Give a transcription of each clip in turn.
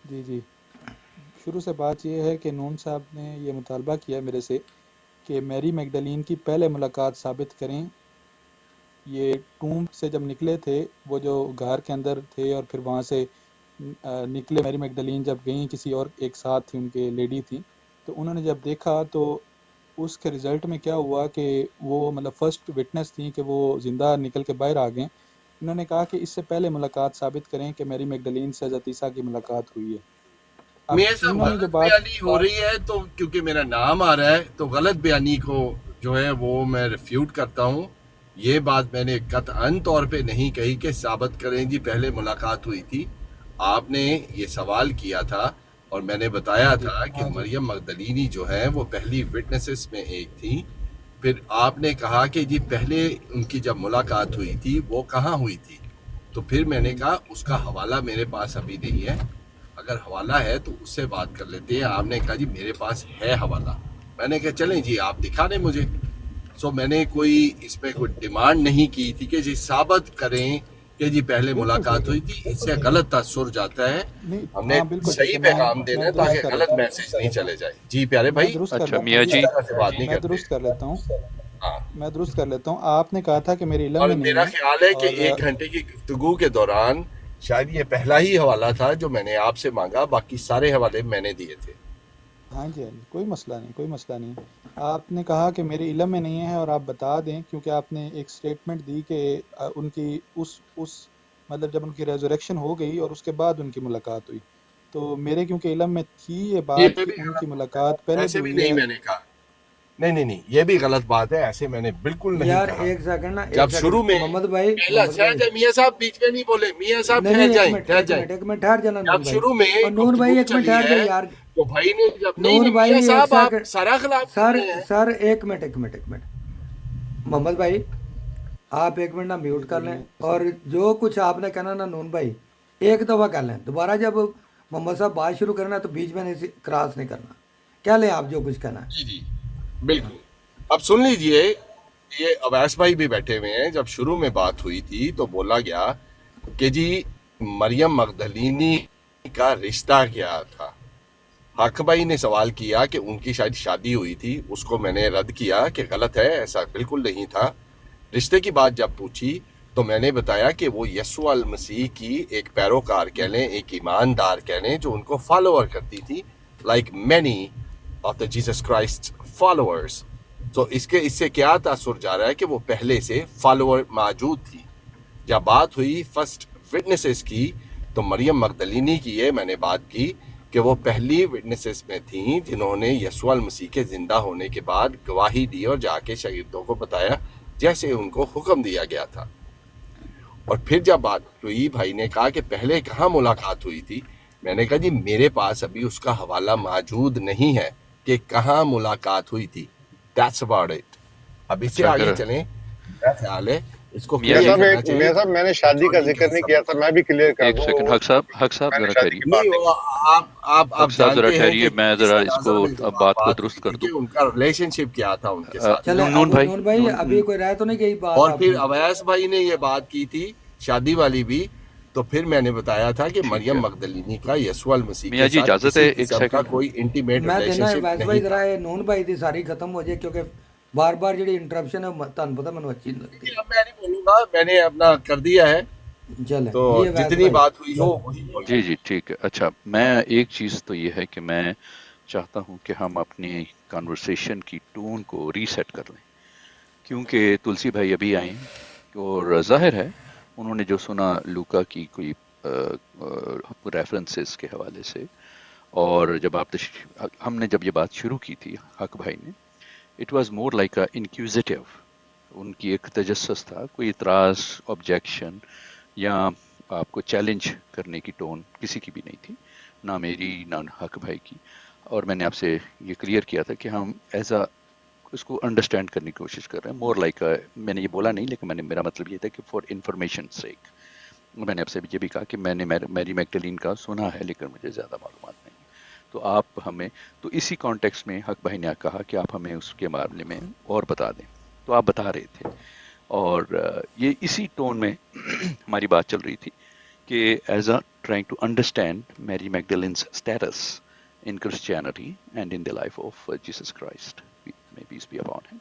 جی جی، شروع سے بات یہ ہے کہ نون صاحب نے یہ مطالبہ کیا میرے سے کہ میری میگڈلین کی پہلے ملاقات ثابت کریں. یہ ٹوم سے جب نکلے تھے، وہ جو غار کے اندر تھے، اور پھر وہاں سے نکلے، میری میگڈلین جب گئیں، کسی اور ایک ساتھ تھی، ان کے لیڈی تھی، تو انہوں نے جب دیکھا تو اس کے رزلٹ میں کیا ہوا کہ وہ مطلب فرسٹ وٹنس تھیں کہ وہ زندہ نکل کے باہر آ گئیں. انہوں نے کہا کہ اس سے پہلے ملاقات ثابت کریں کہ میری میگڈلین سے حضرت عیسیٰ کی ملاقات ہوئی ہے. اب میرے ساتھ انہوں نے جو غلط بات بیانی ہو رہی ہے، تو کیونکہ میرا نام آ رہا ہے تو غلط بیانی کو جو ہے وہ میں ریفیوٹ کرتا ہوں. یہ بات میں نے قطعاً طور پہ نہیں کہی کہ ثابت کریں جی پہلے ملاقات ہوئی تھی. آپ نے یہ سوال کیا تھا اور میں نے بتایا ہاں جی تھا کہ ہاں جی مریم مغدلینی جو ہے وہ پہلی وٹنسز میں ایک تھی. پھر آپ نے کہا کہ جی پہلے ان کی جب ملاقات ہوئی تھی وہ کہاں ہوئی تھی، تو پھر میں نے کہا اس کا حوالہ میرے پاس ابھی نہیں ہے، اگر حوالہ ہے تو اس سے بات کر لیتے ہیں. آپ نے کہا جی میرے پاس ہے حوالہ. میں نے کہا چلیں جی آپ دکھا دیں مجھے. میں نے کوئی اس میں کوئی ڈیمانڈ نہیں کی تھی کہ جی ثابت کریں کہ جی پہلے بالکل ملاقات ہوئی تھی. اس سے غلط تاثر جاتا ہے. نہیں، ہم نے ہاں بالکل ٹھیک صحیح ہے، پیغام میں دینا ہے درست تاکہ کر غلط لیتا ہوں، میسج نہیں چلے جائے. جی پیارے میں بھائی، درست کر اچھا لیتا میاں ہوں، اس جی، طرح سے بات نہیں میں کرتے. درست کر لیتا ہوں، ہاں. میں درست کر لیتا ہوں. آپ نے کہا تھا کہ میرے علم اور میں نہیں میرا ہے، خیال ہے کہ اور 1 گھنٹے کی گفتگو کے دوران شاید یہ پہلا ہی حوالہ تھا جو میں نے آپ سے مانگا، باقی سارے حوالے میں نے دیے تھے. ہاں جی ہاں جی، کوئی مسئلہ نہیں، کوئی مسئلہ نہیں. آپ نے کہا کہ میرے علم میں نہیں ہے، اور آپ بتا دیں، کیونکہ آپ نے ایک سٹیٹمنٹ دی کہ ان کی اس مطلب جب ان کی ریزوریکشن ہو گئی اور اس کے بعد ان کی ملاقات ہوئی، تو میرے کیونکہ علم میں تھی یہ یہ بات کہ بھی ان کی غلط بات ہے، ملاقات پہلے بھی ایسے بھی ہوئی نہیں ہے. میں نے کہا. نہیں، یہ بھی غلط بات ہے، ایسے میں نے بالکل نہیں یار کہا. ایک سیکنڈ نا، جب ایک شروع سیکنڈ میں محمد بھائی، پہلا محمد ٹھہر بھائی، جائے میاں صاحب، بیچ میں نہیں بولے. میاں صاحب نہیں ٹھہر نہیں، جائیں، ٹھہر جائیں. ایک منٹ ٹھہر جانا نون جب بھائی. شروع میں اور نون بھائی گفتگو ایک منٹ چلی ٹھہر جائے ہے یار. تو بھائی نے جب نون نہیں بھائی میاں ایک صاحب آپ سیکنڈ. سارا خلاف کر سر رہے ہیں. سر ایک منٹ. محمد بھائی آپ ایک منٹ نا جی میوٹ کر لیں، بولیے میاں اور صاحب. جو کچھ آپ نے کہنا نا نون بھائی ایک دفعہ کر لیں. دوبارہ جب محمد صاحب بات شروع کرنا تو بیچ میں نہیں کراس نہیں کرنا. کیا لیں آپ جو کچھ کہنا جی ہے. بالکل. اب سن لیجئے، یہ اویس بھائی بھی بیٹھے ہوئے ہیں. جب شروع میں بات ہوئی تھی تو بولا گیا کہ جی مریم مغدلینی کا رشتہ کیا تھا. حق بھائی نے سوال کیا کہ ان کی شاید شادی ہوئی تھی، اس کو میں نے رد کیا کہ غلط ہے، ایسا بالکل نہیں تھا. رشتے کی بات جب پوچھی تو میں نے بتایا کہ وہ یسوع المسیح کی ایک پیروکار کہہ لیں، ایک ایماندار کہہ لیں، جو ان کو فالوور کرتی تھی، like many of the Jesus Christ followers. تو اس سے کیا تاثر جا رہا ہے کہ وہ پہلے سے فالوور موجود تھی. جب بات ہوئی فرسٹ وٹنسز کی تو مریم مغدلینی کی یہ میں نے بات کی کہ وہ پہلی وٹنسز میں تھیں جنہوں نے یسوع المسیح کے زندہ ہونے کے بعد گواہی دی اور جا کے شاگردوں کو بتایا جیسے ان کو حکم دیا گیا تھا. اور پھر جب بات ہوئی، بھائی نے کہا کہ پہلے کہاں ملاقات ہوئی تھی. میں نے کہا جی میرے پاس ابھی اس کا حوالہ موجود نہیں ہے کہ کہاں ملاقات ہوئی تھی. That's about it. اب اس سے اچھا آگے اگر چلیں. میرا خیال ہے اس کو میاں میاں جی کلیئر صاحب کرنا چاہیے میاں صاحب میں نے شادی کا ریکارڈنگ کے ذکر نہیں حساب کیا تھا، میں بھی کلیئر کر ایک دوں. سیکنڈ، وہ حق صاحب میں نے ذرا شادی کی ٹھہریے، بات نہیں. نہیں وہ آپ حق صاحب ذرا جانتے ہیں ٹھہریے، کہ میں کس ذرا اس کو تناظر میں اب بات کو بات ہوئی درست تھی کر کہ دوں. ان کا ریلیشن شپ کیا تھا ان کے ساتھ. چلے نون اب بھائی، نون بھائی ابھی کوئی رائے تو نہیں گئی بات اور آپ پھر کی. اویس بھائی نے یہ بات کی تھی شادی والی بھی. تو پھر میں نے بتایا تھا کہ ٹھیک مریم ہے مغدلینی کا یسوع المسیح میاں کے جی، ساتھ اجازت ہے کسی ایک قسم کا سیکنڈ؟ کوئی انٹیمیٹ میں ریلیشن دینا شپ ویس نہیں بھائی تھا. ذرا یہ نون بھائی دی ساری ختم ہو جائے، کیونکہ بار بار جڑی انٹرپشن ہے تہن پتہ مینوں اچھی نہیں لگتی. اب میں نہیں بولوں گا، میں نے اپنا کر دیا ہے. چلیں تو جی ویس جتنی بھائی. بات ہوئی ہو وہی بولیں. جی ٹھیک ہے. اچھا، میں ایک چیز تو یہ ہے کہ میں چاہتا ہوں کہ ہم اپنی کانورسیشن کی ٹون کو ریسیٹ کر لیں، کیونکہ تلسی بھائی ابھی آئے ہیں اور ظاہر ہے انہوں نے جو سنا لوکا کی کوئی ریفرنسز کے حوالے سے، اور جب ہم نے جب یہ بات شروع کی تھی حق بھائی نے، it was more like a inquisitive. ان کی ایک تجسس تھا، کوئی اعتراض، آبجیکشن یا آپ کو چیلنج کرنے کی ٹون کسی کی بھی نہیں تھی، نہ میری نہ حق بھائی کی. اور میں نے آپ سے یہ کلیئر کیا تھا کہ ہم ایز اے اس کو انڈرسٹینڈ کرنے کی کوشش کر رہے ہیں، مور لائک میں نے یہ بولا نہیں، لیکن میرا مطلب یہ تھا کہ فار انفارمیشن سیک میں نے آپ سے یہ بھی کہا کہ میں نے میری میگڈلین کا سنا ہے لیکن مجھے زیادہ معلومات نہیں. تو آپ ہمیں، تو اسی کانٹیکس میں حق بھائی نے کہا کہ آپ ہمیں اس کے معاملے میں اور بتا دیں، تو آپ بتا رہے تھے. اور یہ اسی ٹون میں ہماری بات چل رہی تھی کہ as a trying to understand Mary Magdalene's status in Christianity and in the life of Jesus Christ. May peace be upon him.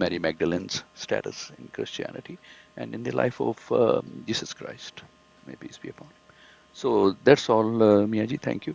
Mary Magdalene's status in Christianity and in the life of Jesus Christ. May peace be upon him. So that's all, Mia ji, thank you.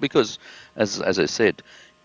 because as I said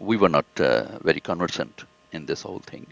we were not very conversant in this whole thing.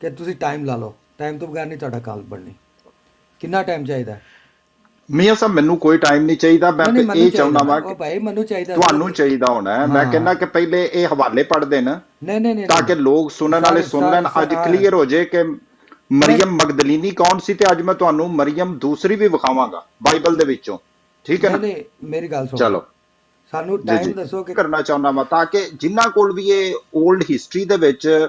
ਕਿ ਤੁਸੀਂ time ਲਾ ਲਓ. Time ਤੋਂ ਬਗੈਰ ਨਹੀਂ ਤੁਹਾਡਾ ਕਾਲ ਬਣਨੀ. ਕਿੰਨਾ ਟਾਈਮ ਚਾਹੀਦਾ? ਮੀਆਂ ਸਾਹਿਬ ਮੈਨੂੰ ਕੋਈ ਟਾਈਮ ਨਹੀਂ ਚਾਹੀਦਾ, ਮੈਂ ਨਹੀਂ ਨਹੀਂ, ਮੈਨੂੰ ਇਹ ਚਾਹੁੰਦਾ ਚਾਹੀਦਾ, ਵਾਂ ਉਹ ਕਿ ਭਾਈ ਮੈਨੂੰ ਚਾਹੀਦਾ ਤੁਹਾਨੂੰ ਸਿਰਫ. ਚਾਹੀਦਾ ਹੋਣਾ ਹੈ. ਮੈਂ ਕਹਿੰਦਾ ਹਾਂ, ਕਿ ਪਹਿਲੇ ਇਹ ਹਵਾਲੇ ਪੜ੍ਹ ਦੇਣ ਨਹੀਂ ਨਹੀਂ ਨਹੀਂ ਤਾਂ ਕਿ ਨਹੀਂ, ਲੋਕ ਸੁਣਨ ਵਾਲੇ ਸੁਣ ਲੈਣ. ਅੱਜ ਹਾਂ, ਕਲੀਅਰ ਹੋ ਜਾਏ ਕਿ ਨਹੀਂ ਮਰੀਮ ਮਗਦਲੀਨੀ ਕੌਣ ਸੀ, ਤੇ ਅੱਜ ਮੈਂ ਤੁਹਾਨੂੰ ਮਰੀਮ ਦੂਸਰੀ ਵੀ ਵਿਖਾਵਾਂਗਾ ਬਾਈਬਲ ਦੇ ਵਿੱਚੋਂ. ਠੀਕ ਹੈ ਨਹੀਂ ਨਾ? ਨਹੀਂ, ਮੇਰੀ ਗੱਲ ਸੁਣ ਲਓ. ਚਲੋ ਸਾਨੂੰ ਜੀ ਟਾਈਮ ਜੀ ਦੱਸੋ ਕਿ ਕਰਨਾ ਚਾਹੁੰਦਾ ਵਾਂ ਤਾਂ ਕਿ ਜਿਨ੍ਹਾਂ ਕੋਲ ਵੀ ਇਹ 올ਡ ਹਿਸਟਰੀ ਦੇ ਵਿੱਚ,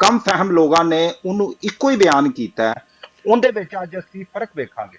ਕਮ ਫਹਿਮ ਲੋਕਾਂ ਨੇ ਉਹਨੂੰ ਇੱਕੋ ਹੀ ਬਿਆਨ ਕੀਤਾ ਹੈ. ਉਹਦੇ ਵਿੱਚ ਅੱਜ ਅਸੀਂ ਫਰਕ ਵੇਖਾਂਗੇ.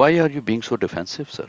why are you being so defensive sir?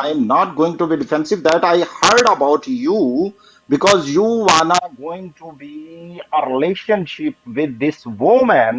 I am not going to be defensive. That I heard about you because you wanna going to be a relationship with this woman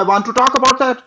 I want to talk about that.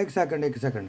ਇੱਕ second, ਇੱਕ second.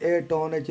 ਇਹ tone ਵਿੱਚ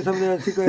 ਕਿਸਮ ਦੇ ਅਸੀਂ ਕੋਈ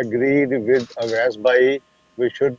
agreed with Awais bhai. We should,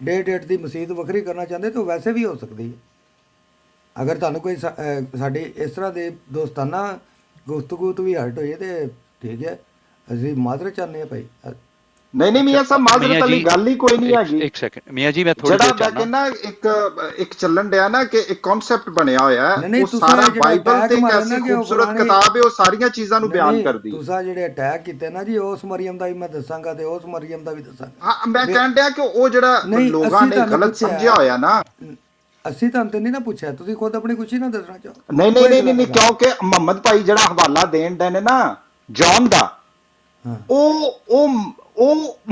ਕਿ date ਦੀ ਮਸਜਿਦ ਵੱਖਰੀ ਕਰਨਾ ਚਾਹੁੰਦੇ ਤਾਂ ਵੈਸੇ ਵੀ ਹੋ ਸਕਦੀ ਹੈ. ਅਗਰ ਤੁਹਾਨੂੰ ਕੋਈ ਸਾਡੀ ਇਸ ਤਰ੍ਹਾਂ ਦੇ ਦੋਸਤਾਨਾ ਗੁਫ਼ਤਗੂ ਤੋਂ ਵੀ ਹਟ ਹੋਈ ਹੈ ਤੇ ਠੀਕ ਹੈ, ਅਸੀਂ ਮਾਜ਼ਰਤ ਚਾਹੁੰਦੇ ਹਾਂ ਭਾਈ. ਨਹੀਂ ਨਹੀਂ ਮੀਆਂ ਸਾਹਿਬ ਮੀਆਂ ਮਾਜ਼ਰਤ ਜੀ ਅਲੀ ਗੱਲ ਹੀ ਕੋਈ ਨਹੀਂ ਹੈਗੀ ਇੱਕ ਸੈਕਿੰਡ ਮੀਆਂ ਜੀ, ਮੈਂ ਥੋੜੀ ਜਿਹੜਾ ਦੇਰ ਮੈਂ ਚਾਹਨਾ ਕਹਿੰਦਾ ਇੱਕ ਚੱਲਣ ਡਿਆ ਨਾ ਕਿ ਇੱਕ ਕਨਸੈਪਟ ਬਣਿਆ ਹੋਇਆ ਹੈ, ਨਹੀਂ ਨਹੀਂ ਉਹ ਤੁਸੀਂ ਸਾਰਾ ਜਿਹੜਾ ਬਾਈਬਲ ਅਟੈਕ ਤੇ ਇੱਕ ਮਾਰਨ ਐਸੀ ਨਾ ਕਿ ਉਹ ਖੂਬਸੂਰਤ ਪੁਰਾਣੇ ਕਿਤਾਬ ਹੈ, ਉਹ ਸਾਰੀਆਂ ਚੀਜ਼ਾਂ ਨੂੰ ਨਹੀਂ ਬਿਆਨ ਨਹੀਂ ਕਰਦੀ ਹੈ। ਤੁਸੀਂ ਜਿਹੜੇ ਅਟੈਕ ਕੀਤੇ ਨਾ ਜੀ, ਉਸ ਮਰੀਮ ਦਾ ਵੀ ਮੈਂ ਦੱਸਾਂਗਾ ਤੇ ਉਸ ਮਰੀਮ ਦਾ ਵੀ ਦੱਸਾਂਗਾ। ਹਾਂ ਮੈਂ ਵੇ- ਕਹਿਣ ਡਿਆ ਕਿ ਉਹ ਜਿਹੜਾ ਨਹੀਂ ਲੋਕਾਂ ਅਸੀਂ ਨੇ ਤੁਹਾਨੂੰ ਗਲਤ ਪੁੱਛਿਆ, ਸਮਝਿਆ ਹੋਇਆ ਨਾ, ਅਸੀਂ ਤੁਹਾਨੂੰ ਤੇ ਨਹੀਂ ਨਾ ਪੁੱਛਿਆ, ਤੁਸੀਂ ਖੁਦ ਆਪਣੀ ਖੁਸ਼ੀ ਨਾ ਦੱਸਣਾ ਚਾਹੋ। ਨਹੀਂ ਨਹੀਂ ਕੋਈ ਨਹੀਂ ਗੱਲ ਨਹੀਂ, ਕਿਉਂਕਿ ਮੁਹੰਮਦ ਭਾਈ ਜਿਹੜਾ ਹਵਾਲਾ ਦੇਣ ਦੇ ਨੇ ਨਾ ਜੌਨ ਦਾ, ਹਾਂ ਉਹ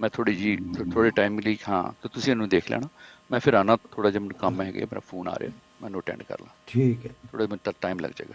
ਮੈਂ ਥੋੜੀ ਜੀ ਥੋੜੇ ਟਾਈਮ ਲਈ, ਹਾਂ ਤੇ ਤੁਸੀਂ ਇਹਨੂੰ ਦੇਖ ਲੈਣਾ, ਮੈਂ ਫਿਰ ਆਣਾ, ਥੋੜਾ ਜਿਹਾ ਮੈਨੂੰ ਕੰਮ ਹੈਗਾ, ਮੇਰਾ ਫੋਨ ਆ ਰਿਹਾ, ਮੈਂ ਇਹਨੂੰ ਅਟੈਂਡ ਕਰ ਲਾਂ, ਠੀਕ ਹੈ, ਥੋੜਾ ਮੈਨੂੰ ਤੱਕ ਟਾਈਮ ਲੱਗ ਜਾਏਗਾ,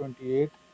28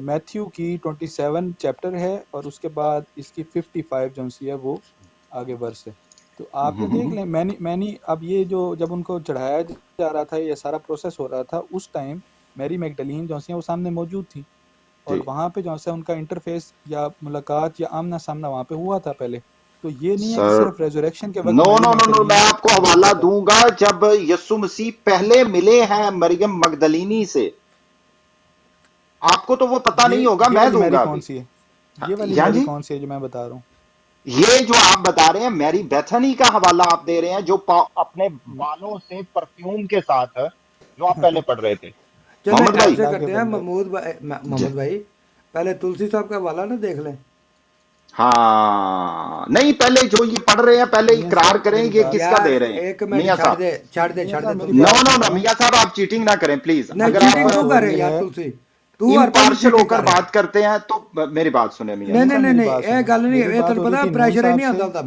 میتھیو کی 27 چیپٹر ہے اور اس کے بعد اس کی 55 جو سی ہے وہ آگے ورس ہے. تو آپ یہ دیکھ لیں، میں نے اب یہ جو جب ان کو چڑھایا جا رہا تھا، یہ سارا پروسیس ہو رہا تھا، اس ٹائم میری میگڈلین جو سی ہیں وہ سامنے موجود تھی، اور جی وہاں پہ جو ہے ان کا انٹرفیس یا ملاقات یا آمنا سامنا وہاں پہ ہوا تھا پہلے. تو یہ نہیں ہے کہ سر، صرف ریزوریکشن کے وقت نو میری نو نو نو، میگڈلین میں نے آپ کو ان کو حوالہ دیکھا تھا. دوں گا جب یسوع مسیح پہلے ملے ہیں مریم مگدلینی سے، آپ کو تو وہ پتہ نہیں ہوگا، یہ میں والی دوں میری گا کون ابھی. سی ہے؟ یہ والی ہاں میری جی، کون سی ہے جو میں بتا رہا یہ جو آپ بتا رہے ہیں میری بیتھنی کا حوالہ آپ دے رہے ہیں، جو اپنے ہوں؟ بالوں سے پرفیوم کے ساتھ جو آپ پہلے پڑھ رہے تھے. چلے محمد بھائی، ایسے اللہ کے کرتے ہیں بندے. جی، محمد بھائی، پہلے تلسی صاحب کا حوالہ نہ دیکھ لیں. ہاں نہیں، پہلے جو یہ پڑھ رہے ہیں پہلے میاں اقرار صاحب کریں میری یہ بات، کس کا یار دے رہے ہیں. ایک منٹ میاں چھڑ صاحب، دے میاں صاحب میری تلسی. نو بات نو نو، سنیں. میاں صاحب آپ چیٹنگ نہ کریں پلیز. نہیں اگر آپ چیٹنگ بات تو ہو کر رہے رہی یار ہے، تلسی، تو ہر پاس امپارشل ہو چیٹنگ کر کر رہے ہیں. بات کرتے ہیں تو میری بات سنیں میاں نہیں صاحب. نہیں میاں نہیں میری نہیں بات یہ سنیں. گل نہیں، میری یہ بات تمہیں ہو رہی پتا تھی نون پریشر ہی صاحب نہیں سے. آتا ہوتا.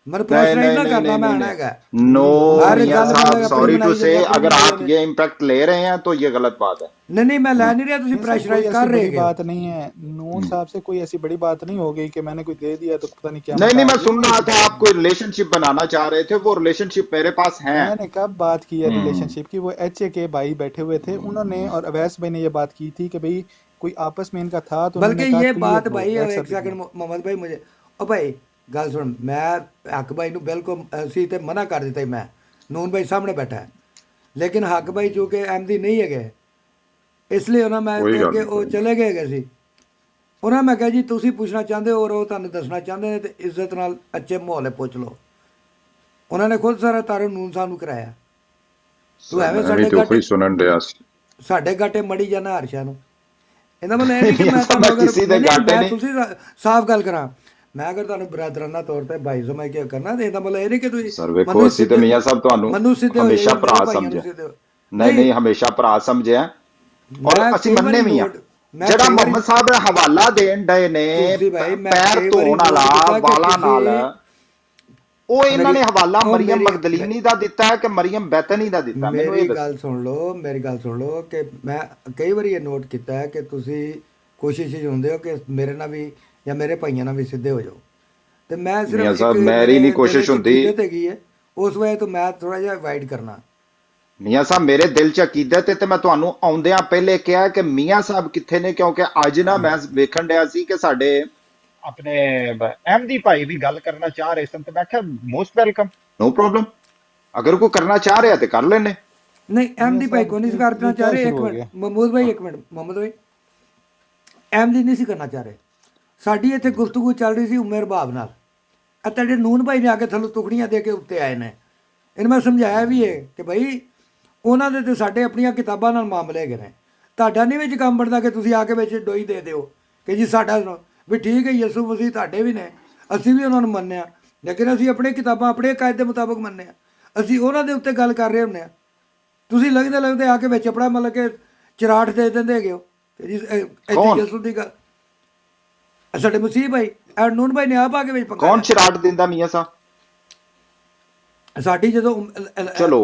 میں نہیں پریشرائز نہیں نہ نہیں کرنا، نہیں میں نہیں آنا نہیں، ہے. نو ہر میری میاں گل بات صاحب، مطلب سنیں. اپنی سوری ٹو بنائی سے، جانے، اپنی اگر بنائی آپ جانے. یہ امپیکٹ لے رہے ہیں تو یہ غلط بات ہے. نہیں نہیں میں لے نہیں رہا، تھی میاں صاحب کوئی پریشرائز ایسی کر بڑی رہے ہو. بات نہیں ہے، نون صاحب سے کوئی ایسی بڑی بات نہیں ہو گئی کہ میں نے کوئی دے دیا تو پتہ نہیں نہیں قیامت نہیں، آ میں گئی. سن کوئی رہا ایسی تھا بات آپ نہیں ہے. کوئی ریلیشن شپ بنانا چاہ رہے تھے، وہ ریلیشن شپ میرے پاس ہیں. میں نے کب بات کی ہے ہوں، ریلیشن شپ کی؟ وہ ایچ اے کے بھائی بیٹھے ہوئے تھے، انہوں نے اور اویس بھائی نے یہ بات کی تھی کہ بھئی کوئی آپس میں ان کا تھا، تو انہوں بلکہ نے کہا یہ کلیئر بات دو، بھائی دیٹس ایک اے بگ سیکنڈ نو. محمد بھائی، مجھے او بھائی گل سن، میں حق بھائی نو بالکل اسی تے منع کر دیتا ہی. میں نون بھائی سامنے بیٹھا ہے، لیکن حق بھائی چونکہ احمدی نہیں ہے گئے، اس لیے انہوں میں کوئی گل اگے نہیں، وہ کوئی نہیں. چلے گئے سی. انہوں میں کہا جی تسی پوچھنا چاہتے ہو اور وہ تمہیں دسنا چاہتے ہیں تو عزت نال اچھے ماحول پوچھ لو. انہوں نے خود سارا تعارف نون صاحب نو کرایا. تو سر ایویں میں بھی تو کوئی سنن رہا سی. ساڈے گاٹے مڑی جانا ہر شے نو. یہ مطلب یہ نہیں کہ میاں میں صاحب، تمہیں اگر کسی دے نہیں نہیں گاٹے میں نہیں. تسی صاف گل کراں، میں اگر تمہیں برادرانہ طور پہ بھائی سمجھ کے کرنا تو یہ مطلب یہ نہیں کہ تھی سر ویکھو، منو اسی تے سیدھے میاں صاحب تانوں منو سیدھے ہو ہمیشہ جائیے، میرے بھرا بھائیوں نو سمجھے. سیدھے ہو. نہیں نہیں نہیں، ہمیشہ بھرا سمجھے ہیں. اور میں اسی کئی مننے باری بھی ہیں. نوٹ، میں جڑا کئی باری محمد صاحب حوالہ دین ڈے نے تلسی بھائی میں پیر کئی باری دھون والا نوٹ کیتا کہ والا کسی نال، وہ انہوں میری نے حوالہ او مریم مگدلینی دا دیتا ہے کہ مریم بیتنی دا دیتا ہے؟ مینوں یہ میری دسو. گل سن لو، میری گل سن لو کہ میں کئی باری یہ نوٹ کیتا ہے کہ تسی کوشش ہی ہوندے ہو کہ میرے نال بھی یا میرے بھائیاں نال بھی سیدھے ہو جاؤ. تو میں صرف میاں ایک صاحب میری میرے نہیں دل کوشش چ ہوندی. عقیدت ہے ہے اس وجہ تو میں تھوڑا جہا اوائڈ کرنا. میاں صاحب میرے دل چ عقیدت ہے تے میں تانوں آوندیاں پہلے کہا کہ میاں صاحب کتھے نے، کیونکہ اج نا میں ویکھن ڈیا سی کہ ساڈے اپنے احمدی بھائی بھی گل کرنا چاہ رہے سن، تے میں کہ موسٹ ویلکم، نو پرابلم. اگر کوئی کرنا چاہ رہا تے کر لینے. نہیں میاں احمدی بھائی صاحب کو نہیں یہ کرنا چاہ کیا رہے. شروع ایک ہو منٹ گیا؟ محمود بھائی، ایک منٹ محمد بھائی، احمدی نہیں سی کرنا چاہ رہے. ساڈی اتنے گفتگو چل رہی سی عمر باب نال. تیرے نون بھائی نے آ کے تھلو ٹکڑیاں دے کے اتنے آئے نے. انہیں میں سمجھایا بھی ہے کہ بھائی انہوں نے تو ساڈے اپنیاں کتاباں نال معاملے گئے ہیں. تہاڈا نہیں وچ کام بنتا کہ تسی آ کے وچ ڈوئی دے دیو کہ جی ساڈا بھی ٹھیک ہے، یسوع مسیح تہاڈے بھی نے، اسی بھی انہوں نے مننے، لیکن اسی اپنی کتاباں اپنے قائد دے مطابق مننے. اسی انہوں دے اتنے گل کر رہے ہونے. تسی لگتے لگتے آ کے وچ اپنا مطلب کہ چراٹ دے دیں گے ہو کہ جی اتنے کون یسوع دی گل. ساڈے مسیح بھائی اور نون بھائی نے آپ آ کے وچ پنگا کون لیا. چراٹ دیندا میاں صاحب؟ ساڈی جدو چلو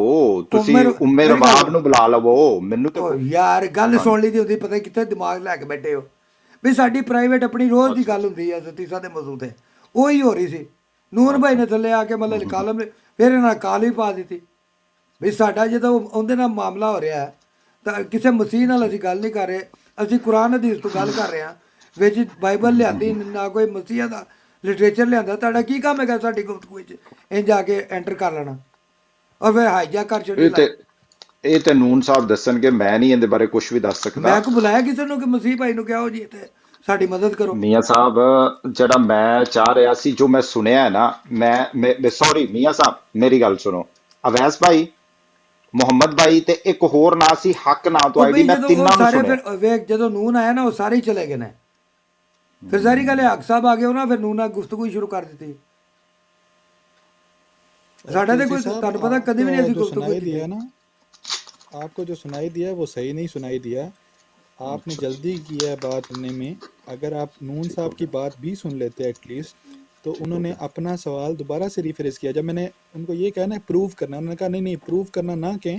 تسی عمر، امے میری گل رباب سن، نو بلا لو، مینوں تے او یار گل ہاں سن لی دی ہوندی، پتہ کتنے دماغ لے کے بیٹھے ہو. بھی ساڈی پرائیویٹ اپنی روز دی اچھا گل اچھا. ہوندی ہے تیسا دے موضوع تے، وہی ہو رہی سی. نور بھائی اچھا. نے تھلے آ کے مطلب کالم پھر انہاں کال بھی پا دیتی. بھی ساڈا جدو اندے نال معاملہ ہو رہا ہے تو کسی مسیح نال اچھا. اسی گل نہیں کر رہے، اسی قرآن حدیث تو گل کر رہے ہیں. وچ بائبل لیاندی نہ کوئی مسیح دا لٹریچر لیاندا. تہاڈا کی کام ہے ساڈی گفتگو وچ انج آ کے اینٹر کر لینا اور پھر ہائی جیک کر چھڑنی لائف. یہ تے نون صاحب دسن گے، میں نہیں اندے بارے کچھ بھی دس سکتا. میں کو بلایا کسی نے کہ مسیح بھائی نو کیا ہو جی تے ساڈی مدد کرو. میاں صاحب جڑا میں چاہ رہا سی، جو میں سنیا ہے نا، میں سوری میاں صاحب میری گل سنو. اویس بھائی، محمد بھائی تے ایک ہور نا سی حق نا تو وہ آئی ڈی، بھائی میں جدو وہ تیناں نو سارے سنیا. پھر ویک جدو نون آیا نا وہ سارے ہی چلے گئے نے. پھر ساری گل حق صاحب آ گئے نا، پھر نون نے گفتگو شروع کر دیتی. ساڈا تے تلسی کوئی صاحب، تہاڈوں پتہ آپ کدی بھی نہیں ایسی جو گفتگو سنائی کیتی. دیا نا، آپ کو جو سنائی دیا وہ صحیح نہیں سنائی دیا. آپ نے اچھا اچھا، جلدی کی ہے بات کرنے میں. اگر آپ نون ٹھیک ہو صاحب کی گیا، بات بھی سن لیتے ایٹ لیسٹ، تو ٹھیک انہوں ہو نے گیا. اپنا سوال دوبارہ سے ریفریش کیا. جب میں نے ان کو یہ کہا نا پروف کرنا، انہوں نے کہا نہیں نہیں پروف کرنا نہ کہیں،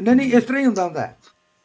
ਨਹੀਂ ਨਹੀਂ ਇਸ ਤਰ੍ਹਾਂ ਹੀ ਹੁੰਦਾ ਹੈ।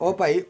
ਉਹ ਭਾਈ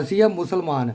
ਅਸੀਂ ਆ ਮੁਸਲਮਾਨ,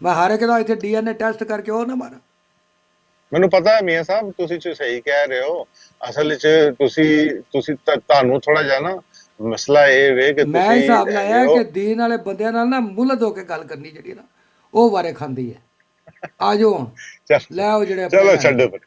ਮੈਂ ਹਰ ਇੱਕ ਦਾ ਇੱਥੇ ਡੀਐਨਏ ਟੈਸਟ ਕਰਕੇ ਉਹ ਨਾ ਮਾਰਾਂ। ਮੈਨੂੰ ਪਤਾ ਹੈ ਮੀਆਂ ਸਾਹਿਬ, ਤੁਸੀਂ ਸਹੀ ਕਹਿ ਰਹੇ ਹੋ। ਅਸਲ ਵਿੱਚ ਤੁਹਾਨੂੰ ਥੋੜਾ ਜਿਹਾ ਨਾ ਮਸਲਾ ਇਹ ਵੇ ਕਿ ਮੈਂ ਤੁਸੀਂ ਹਿਸਾਬ ਹੈਗੇ ਲਾਇਆ ਹੋ। ਕਿ ਦੀਨ ਵਾਲੇ ਬੰਦਿਆਂ ਨਾਲ ਨਾ ਮੁਲਦ ਹੋ ਕੇ ਗੱਲ ਕਰਨੀ ਜਿਹੜੀ ਨਾ ਉਹ ਵਾਰੇ ਖਾਂਦੀ ਹੈ। ਆ ਜਾਓ ਹੁਣ, ਚਲੋ ਲੈ ਆਓ ਜਿਹੜੇ ਆਪਣੇ ਚਲੋ ਭੈਣ ਛੱਡੋ ਚੋ। ਪਰੇ।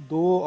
2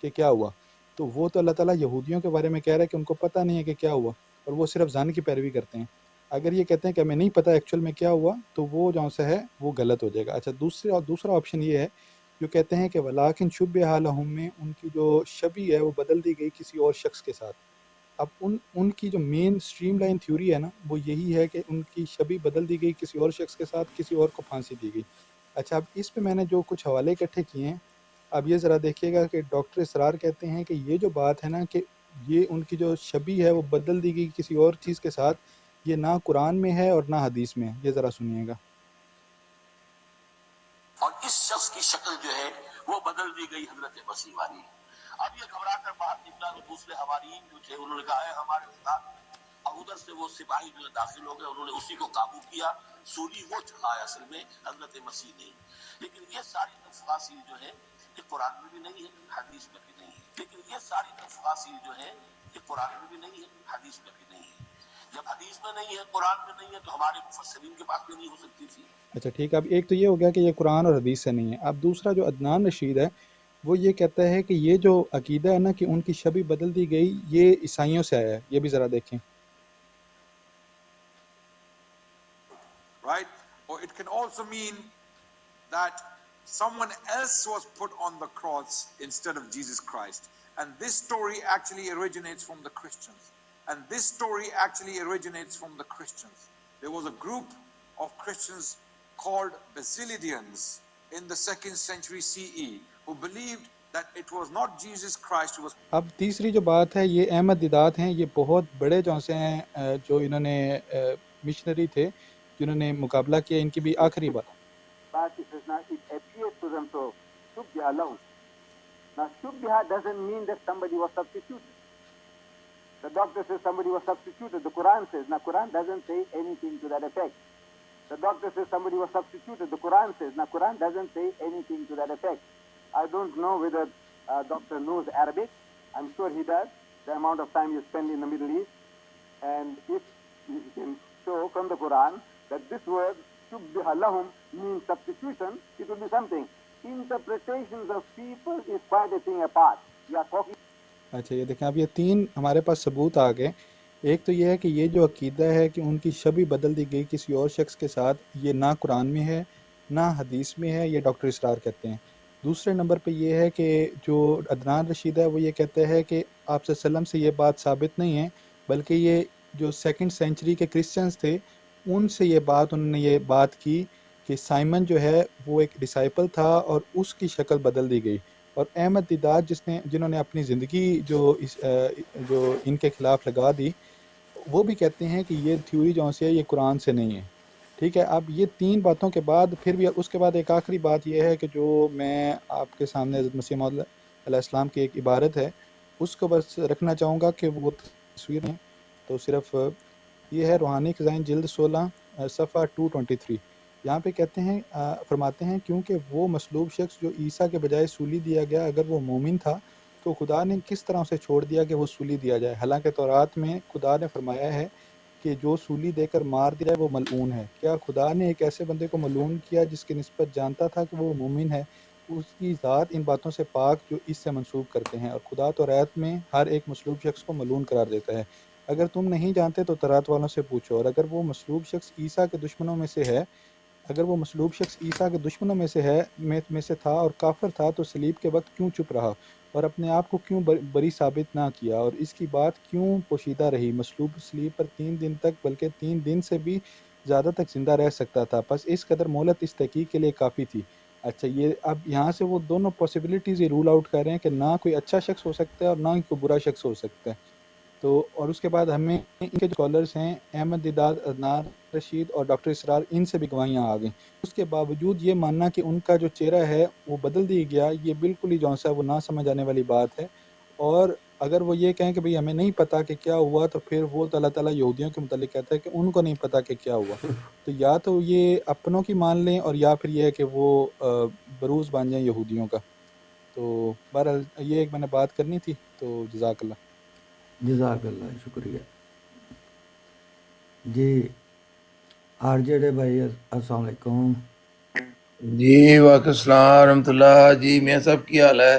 کہ کیا ہوا. تو وہ تو اللہ تعالیٰ یہودیوں کے بارے میں کہہ رہا ہے کہ ان کو پتہ نہیں ہے کہ کیا ہوا، اور وہ صرف ظن کی پیروی کرتے ہیں. اگر یہ کہتے ہیں کہ ہمیں نہیں پتہ ایکچوئل میں کیا ہوا، تو وہ جو سا ہے وہ غلط ہو جائے گا. اچھا، دوسرا آپشن یہ ہے جو کہتے ہیں کہ ولاکن شبہ لہم میں ان کی جو شبیہ ہے وہ بدل دی گئی کسی اور شخص کے ساتھ. اب ان کی جو مین اسٹریم لائن تھیوری ہے نا، وہ یہی ہے کہ ان کی شبیہ بدل دی گئی کسی اور شخص کے ساتھ، کسی اور کو پھانسی دی گئی. اچھا، اب اس پہ میں نے جو کچھ حوالے اکٹھے کیے ہیں، اب یہ ذرا دیکھیے گا کہ ڈاکٹر اسرار کہتے ہیں کہ یہ جو بات ہے نا کہ یہ ان کی جو شبیہ ہے وہ بدل دی گئی کسی اور چیز کے ساتھ، یہ نہ قرآن میں ہے اور نہ حدیث میں ہے. یہ ذرا سنیے گا. اور اس شخص کی شکل جو ہے وہ بدل دی گئی حضرت مسیح والی. اب یہ گھبرا کر باہر نکلا تو دوسرے حواریین جو تھے انہوں نے کہا ہے ہمارے ساتھ. اب ادھر سے وہ سپاہی جو داخل ہو گئے، انہوں نے اسی کو قابو کیا. سولی وہ چڑھایا اصل میں حضرت مسیح نے. لیکن یہ ساری تفاصیل جو ہے یہ قرآن میں بھی نہیں ہے، حدیث میں بھی نہیں ہے. لیکن یہ ساری تفاصیل جو ہے یہ قرآن میں بھی نہیں ہے، حدیث میں بھی نہیں ہے. جب حدیث میں نہیں ہے، قرآن میں نہیں ہے، تو ہمارے مفسرین کے پاس بھی نہیں ہو سکتی تھی. اچھا ٹھیک ہے، اب ایک تو یہ ہو گیا کہ یہ قرآن اور حدیث سے نہیں ہے. اب دوسرا جو عدنان رشید ہے وہ یہ کہتا ہے کہ یہ جو عقیدہ ہے نا کہ ان کی شبیہ بدل دی گئی، یہ عیسائیوں سے آیا ہے. یہ بھی ذرا دیکھیں. right? Or it can also mean that someone else was put on the cross instead of Jesus Christ. And this story actually originates from the Christians. And this story actually originates from the Christians. There was a group of Christians called Basilidians in the 2nd century CE who believed that it was not Jesus Christ who was. اب تیسری جو بات ہے، یہ احمد دیدات ہیں. یہ بہت بڑے جو سے ہیں جو انہوں نے مشنری تھے جنہوں نے مقابلہ کیا. ان کی بھی آخری بات. It appears to them so. Shubbiha lahu. Now, shubbiha doesn't mean that somebody was substituted. The doctor says somebody was substituted. The Quran says. Now, Quran doesn't say anything to that effect. The doctor says somebody was substituted. The Quran says. Now, Quran doesn't say anything to that effect. I don't know whether doctor knows Arabic. I'm sure he does. The amount of time you spend in the Middle East. And if he can show from the Quran that this word shubbiha lahum means substitution, it will be something. Interpretations of people is quite a thing apart. We are talking. اچھا، یہ دیکھیں، اب یہ تین ہمارے پاس ثبوت آ گئے. ایک تو یہ ہے کہ یہ جو عقیدہ ہے کہ ان کی شبیہ بدل دی گئی کسی اور شخص کے ساتھ، یہ نہ قرآن میں ہے نہ حدیث میں ہے. یہ ڈاکٹر اسرار کہتے ہیں. دوسرے نمبر پہ یہ ہے کہ جو عدنان رشید ہے وہ یہ کہتا ہے کہ آپ صلی اللہ علیہ وسلم سے یہ بات ثابت نہیں ہے، بلکہ یہ جو 2nd سینچری کے کرسچنز تھے ان سے یہ بات انہوں نے یہ بات کی کہ سائمن جو ہے وہ ایک ڈسائپل تھا اور اس کی شکل بدل دی گئی. اور احمد دیدات جنہوں نے اپنی زندگی جو ان کے خلاف لگا دی، وہ بھی کہتے ہیں کہ یہ تھیوری جو ہے یہ قرآن سے نہیں ہے. ٹھیک ہے. اب یہ تین باتوں کے بعد پھر بھی اس کے بعد ایک آخری بات یہ ہے کہ جو میں آپ کے سامنے حضرت مسیح موعود علیہ السلام کی ایک عبارت ہے اس کو بس رکھنا چاہوں گا کہ وہ تصویر ہیں. تو صرف یہ ہے روحانی خزائن جلد 16 صفحہ 223. یہاں پہ کہتے ہیں فرماتے ہیں کیونکہ وہ مصلوب شخص جو عیسیٰ کے بجائے سولی دیا گیا اگر وہ مومن تھا تو خدا نے کس طرح اسے چھوڑ دیا کہ وہ سولی دیا جائے، حالانکہ تورات میں خدا نے فرمایا ہے کہ جو سولی دے کر مار دیا ہے وہ ملعون ہے. کیا خدا نے ایک ایسے بندے کو ملعون کیا جس کی نسبت جانتا تھا کہ وہ مومن ہے؟ اس کی ذات ان باتوں سے پاک جو اس سے منسوب کرتے ہیں، اور خدا تورات میں ہر ایک مصلوب شخص کو ملعون قرار دیتا ہے. اگر تم نہیں جانتے تو تورات والوں سے پوچھو. اور اگر وہ مصلوب شخص عیسیٰ کے دشمنوں میں سے ہے، اگر وہ مصلوب شخص عیسیٰ کے دشمنوں میں سے تھا اور کافر تھا تو صلیب کے وقت کیوں چپ رہا اور اپنے آپ کو کیوں بری ثابت نہ کیا، اور اس کی بات کیوں پوشیدہ رہی؟ مصلوب صلیب پر 3 دن تک بلکہ 3 دن سے بھی زیادہ تک زندہ رہ سکتا تھا، پس اس قدر مہلت اس تحقیق کے لیے کافی تھی. اچھا، یہ اب یہاں سے وہ دونوں پاسبلٹیز یہ رول آؤٹ کر رہے ہیں کہ نہ کوئی اچھا شخص ہو سکتا ہے اور نہ کوئی برا شخص ہو سکتا ہے. تو اور اس کے بعد ہمیں ان کے جو اسکالرس ہیں احمد دیدات، عدنان رشید اور ڈاکٹر اسرار، ان سے بھی گواہیاں آ گئیں. اس کے باوجود یہ ماننا کہ ان کا جو چہرہ ہے وہ بدل دیا گیا، یہ بالکل ہی جونسا وہ نہ سمجھ آنے والی بات ہے. اور اگر وہ یہ کہیں کہ بھئی ہمیں نہیں پتا کہ کیا ہوا، تو پھر وہ تو اللہ تعالیٰ یہودیوں کے متعلق کہتا ہے کہ ان کو نہیں پتا کہ کیا ہوا. تو یا تو یہ اپنوں کی مان لیں اور یا پھر یہ ہے کہ وہ بروز بن جائیں یہودیوں کا. تو بہرحال یہ ایک میں نے بات کرنی تھی. تو جزاک اللہ. جزاک اللہ، شکریہ جی. آر جے ڈے بھائی السلام علیکم. جی وعلیکم السلام ورحمۃ اللہ. جی میاں صاحب کی حال ہے؟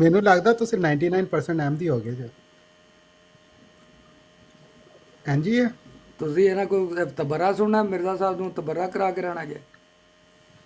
ਮੈਨੂੰ ਲੱਗਦਾ ਤੁਸੀਂ 99% ਅਹਿਮਦੀ ਹੋ ਗਏ ਜੇ। ਹਾਂਜੀ ਹੈ। ਤੁਸੀਂ ਇਹਨਾਂ ਕੋਈ ਤਬਰਾ ਸੁਣਨਾ, ਮਿਰਜ਼ਾ ਸਾਹਿਬ ਨੂੰ ਤਬਰਾ ਕਰਾ ਕੇ ਰਹਿਣਾ ਜੇ।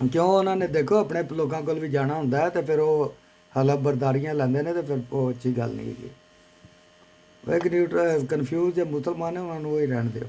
ਕਿਉਂ ਉਹਨਾਂ ਨੇ ਦੇਖੋ ਆਪਣੇ ਲੋਕਾਂ ਕੋਲ ਵੀ ਜਾਣਾ ਹੁੰਦਾ ਹੈ ਤੇ ਫਿਰ ਉਹ ਹਲਫ ਬਰਦਾਰੀਆਂ ਲੈਂਦੇ ਨੇ ਤੇ ਫਿਰ ਉਹ ਅੱਛੀ ਗੱਲ ਨਹੀਂ ਹੈਗੀ। ਉਹ ਇੱਕ ਨਿਊਟਰਲ ਕਨਫਿਊਜ਼ ਜੇ ਮੁਸਲਮਾਨ ਨੇ ਉਹਨਾਂ ਨੂੰ ਉਹ ਹੀ ਰਹਿਣ ਦਿਓ।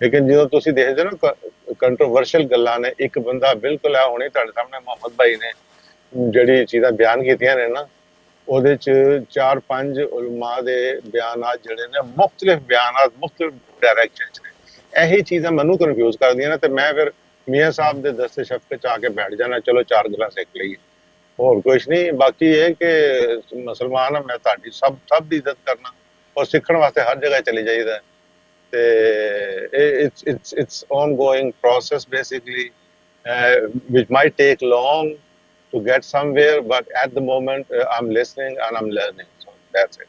ਲੇਕਿਨ ਜਦੋਂ ਤੁਸੀਂ ਦੇਖਦੇ ਹੋ ਨਾ ਕੰਟਰੋਵਰਸ਼ੀਅਲ ਗੱਲਾਂ ਨੇ, ਇੱਕ ਬੰਦਾ ਬਿਲਕੁਲ ਆ ਹੁਣੇ ਤੁਹਾਡੇ ਸਾਹਮਣੇ ਮੁਹੰਮਦ ਭਾਈ ਨੇ ਜਿਹੜੀ ਚੀਜ਼ਾਂ ਬਿਆਨ ਕੀਤੀਆਂ ਨੇ ਨਾ ਉਹਦੇ ਚ 4-5 ਉਲਮਾ ਦੇ ਬਿਆਨਾਤ ਜਿਹੜੇ ਨੇ ਮੁxtਲਿਫ ਬਿਆਨਾਤ ਮੁxtਲਿਫ ਡਾਇਰੈਕਸ਼ਨ ਚ ਨੇ। ਇਹੀ ਚੀਜ਼ਾਂ ਮੈਨੂੰ ਕਨਫਿਊਜ਼ ਕਰਦੀਆਂ ਨੇ ਤੇ ਮੈਂ ਫਿਰ ਮੀਆਂ ਸਾਹਿਬ ਦੇ ਦਸਤੇ ਸ਼ਫਕਤ ਚ ਆ ਕੇ ਬੈਠ ਜਾਣਾ, ਚਲੋ 4 ਗੱਲਾਂ ਸਿੱਖ ਲਈਏ, ਹੋਰ ਕੁਝ ਨਹੀਂ। ਬਾਕੀ ਇਹ ਕਿ ਮੁਸਲਮਾਨ ਆ, ਮੈਂ ਤੁਹਾਡੀ ਸਭ ਦੀ ਇੱਜ਼ਤ ਕਰਨਾ ਔਰ ਸਿੱਖਣ ਵਾਸਤੇ ਹਰ ਜਗ੍ਹਾ ਚਲੇ ਜਾਈਦਾ ਤੇ it's ongoing process basically which might take long to get somewhere, but at the moment I'm listening and I'm learning, so that's it.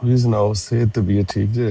ਤੁਸੀਂ ਸੁਣਾਓ, ਸਿਹਤ ਤਬੀਅਤ ਠੀਕ ਜੇ?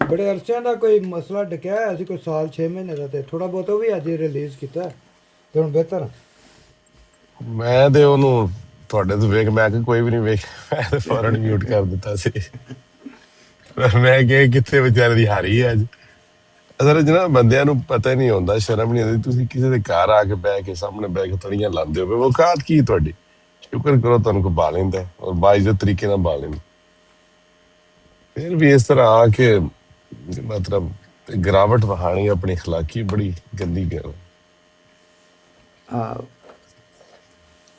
ਬੜੇ ਅਰਸਿਆਂ ਦਾ ਕੋਈ ਮਸਲਾ ਡਕਿਆ ਹੋਇਆ ਸੀ, ਕੋਈ ਸਾਲ 6 ਮਹੀਨੇ ਦਾ, ਤੇ ਥੋੜਾ ਬਹੁਤ ਉਹ ਵੀ ਅੱਜ ਰਿਲੀਜ਼ ਕੀਤਾ ਤੇ ਹੁਣ ਬਿਹਤਰ। ਮੈਂ ਤੇ ਉਹਨੂੰ ਤੁਹਾਡੇ ਤੋਂ ਵੇਖ ਮੈਂ ਕਿ ਕੋਈ ਵੀ ਨਹੀਂ ਵੇਖ, ਮੈਂ ਤੇ ਫੌਰਨ ਮਿਊਟ ਕਰ ਦਿੱਤਾ ਸੀ। ਮੈਂ ਕਿਹਾ ਕਿੱਥੇ ਵਿਚਾਰੇ ਦੀ ਹਾਰੀ ਹੈ ਅੱਜ। ਅਸਲ ਜਨਾ ਬੰਦਿਆਂ ਨੂੰ ਪਤਾ ਹੀ ਨਹੀਂ ਹੁੰਦਾ, ਸ਼ਰਮ ਨਹੀਂ ਆਉਂਦੀ। ਤੁਸੀਂ ਕਿਸੇ ਦੇ ਘਰ ਆ ਕੇ ਬਹਿ ਕੇ ਸਾਹਮਣੇ ਬਹਿ ਕੇ ਤੜੀਆਂ ਲਾਉਂਦੇ ਹੋ, ਔਕਾਤ ਕੀ ਤੁਹਾਡੀ? ਸ਼ੁਕਰ ਕਰੋ ਤੁਹਾਨੂੰ ਕੋਈ ਬਾਲ ਲੈਂਦਾ ਔਰ ਬਾਇਜ਼ਤ ਤਰੀਕੇ ਨਾਲ ਬਾਲ ਲੈਂਦਾ। ਫਿਰ ਵੀ ਇਸ ਤਰ੍ਹਾਂ ਆ ਕੇ ਮਤਲਬ ਗਿਰਾਵਟ ਵਹਾਣੀ ਆਪਣੀ ਅਖਲਾਕੀ ਬੜੀ ਗੰਦੀ ਗੱਲ।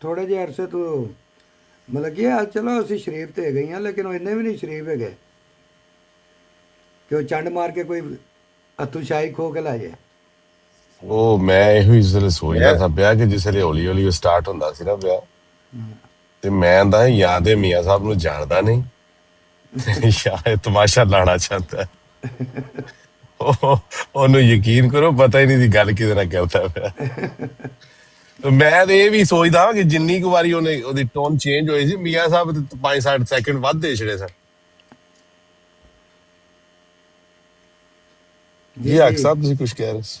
ਥੋੜੇ ਜਿਹੇ ਅਰਸੇ ਤੋਂ ਮਤਲਬ ਕਿ ਚਲੋ ਅਸੀਂ ਸ਼ਰੀਫ ਤੇ ਹੈਗੇ ਹਾਂ, ਲੇਕਿਨ ਉਹ ਇੰਨੇ ਵੀ ਨਹੀਂ ਸ਼ਰੀਫ ਹੈਗੇ ਕਿ ਉਹ ਚੰਡ ਮਾਰ ਕੇ ਕੋਈ ਹੱਥੂ ਸ਼ਾਹੀ ਖੋ ਕੇ ਲੈ ਜਾਏ। ਉਹ ਮੈਂ ਇਹੋ ਹੀ ਜਿਸਲੇ ਸੋਚਦਾ ਸਾਂ ਪਿਆ ਕਿ ਜਿਸਲੇ ਹੌਲੀ ਹੌਲੀ ਉਹ ਸਟਾਰਟ ਹੁੰਦਾ ਸੀ ਨਾ ਵਿਆਹ, ਤੇ ਮੈਂ ਦਾ ਯਾਦ ਹੈ ਮੀਆਂ ਸਾਹਿਬ ਨੂੰ ਜਾਣਦਾ ਨਹੀਂ, ਸ਼ਾਇਦ ਤਮਾਸ਼ਾ ਲਾਣਾ ਚਾਹੁੰਦਾ। ਉਹਨੂੰ ਯਕੀਨ ਕਰੋ ਪਤਾ ਹੀ ਨਹੀਂ ਦੀ ਗੱਲ ਕਿਹਦੇ ਨਾਲ ਕਰਦਾ ਪਿਆ। ਮੈਂ ਤੇ ਇਹ ਵੀ ਸੋਚਦਾ ਕਿ ਜਿੰਨੀ ਕੁ ਵਾਰੀ ਉਹਦੀ ਟੋਨ ਚੇਂਜ ਹੋਈ ਸੀ, ਮੀਆਂ ਸਾਹਿਬ 5-7 ਸੈਕਿੰਡ ਵੱਧ ਦੇ ਛੜੇ ਸਨ। ਜੀ ਆਖ ਸਾਹਿਬ ਤੁਸੀਂ ਕੁਝ ਕਹਿ ਰਹੇ ਸੀ?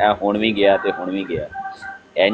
ਇਹ ਹੁਣ ਵੀ ਗਿਆ ਤੇ ਹੁਣ ਵੀ ਗਿਆ।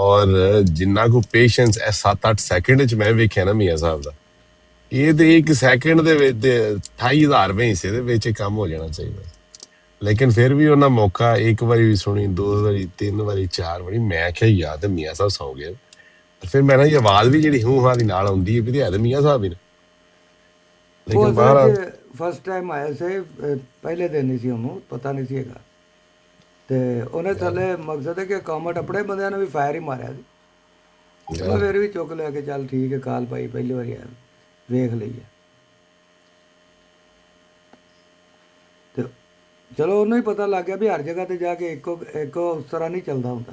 ਔਰ ਜਿੰਨਾ ਕੋ ਪੇਸ਼ੈਂਸ 7-8 ਸੈਕਿੰਡ ਚ ਮੈਂ ਵੇਖਿਆ ਨਾ ਮੀਆਂ ਸਾਹਿਬ ਦਾ, ਇਹ ਤੇ 1 ਸੈਕਿੰਡ ਦੇ ਵਿੱਚ 28,000ਵੇਂ ਹਿੱਸੇ ਦੇ ਵਿੱਚ ਇਹ ਕੰਮ ਹੋ ਜਾਣਾ ਚਾਹੀਦਾ। ਲੇਕਿਨ ਫਿਰ ਵੀ ਉਹਨਾਂ ਮੌਕਾ 1 ਵਾਰੀ ਵੀ ਸੁਣੀ, 2 ਵਾਰੀ, 3 ਵਾਰੀ, 4 ਵਾਰੀ, ਮੈਂ ਕਿਹਾ ਯਾਰ ਤੇ ਮੀਆਂ ਸਾਹਿਬ ਸੌ ਗਏ। ਫਿਰ ਮੈਂ ਨਾ ਇਹ ਆਵਾਜ਼ ਵੀ ਜਿਹੜੀ ਹੂੰ ਹਾਂ ਦੀ ਨਾਲ ਆਉਂਦੀ ਹੈ ਵੀ ਤੇ ਮੀਆਂ ਸਾਹਿਬ ਹੀ ਨੇ। ਉਹ ਲੇਕਿਨ ਬਾਹਰ ਫਸਟ ਟਾਈਮ ਆਇਆ ਸੀ, ਪਹਿਲੇ ਦਿਨ ਨਹੀਂ ਸੀ, ਉਹਨੂੰ ਪਤਾ ਨਹੀਂ ਸੀ ਹੈਗਾ, ਤੇ ਉਹਨੇ ਥੱਲੇ ਮਕਸਦ ਹੈ ਕਿ ਕਾਮਟ ਆਪਣੇ ਬੰਦਿਆਂ ਨੇ ਵੀ ਫਾਇਰ ਹੀ ਮਾਰਿਆ ਸੀ। ਚਲੋ ਫਿਰ ਵੀ ਚੁੱਕ ਲਿਆ ਕਿ ਚੱਲ ਠੀਕ ਹੈ, ਕਾਲ ਪਾਈ ਪਹਿਲੀ ਵਾਰੀ ਆਇਆ, ਵੇਖ ਲਈਏ। ਤੇ ਚਲੋ ਉਹਨੂੰ ਹੀ ਪਤਾ ਲੱਗ ਗਿਆ ਵੀ ਹਰ ਜਗ੍ਹਾ ਤੇ ਜਾ ਕੇ ਇੱਕੋ ਉਸ ਤਰ੍ਹਾਂ ਨਹੀਂ ਚੱਲਦਾ ਹੁੰਦਾ।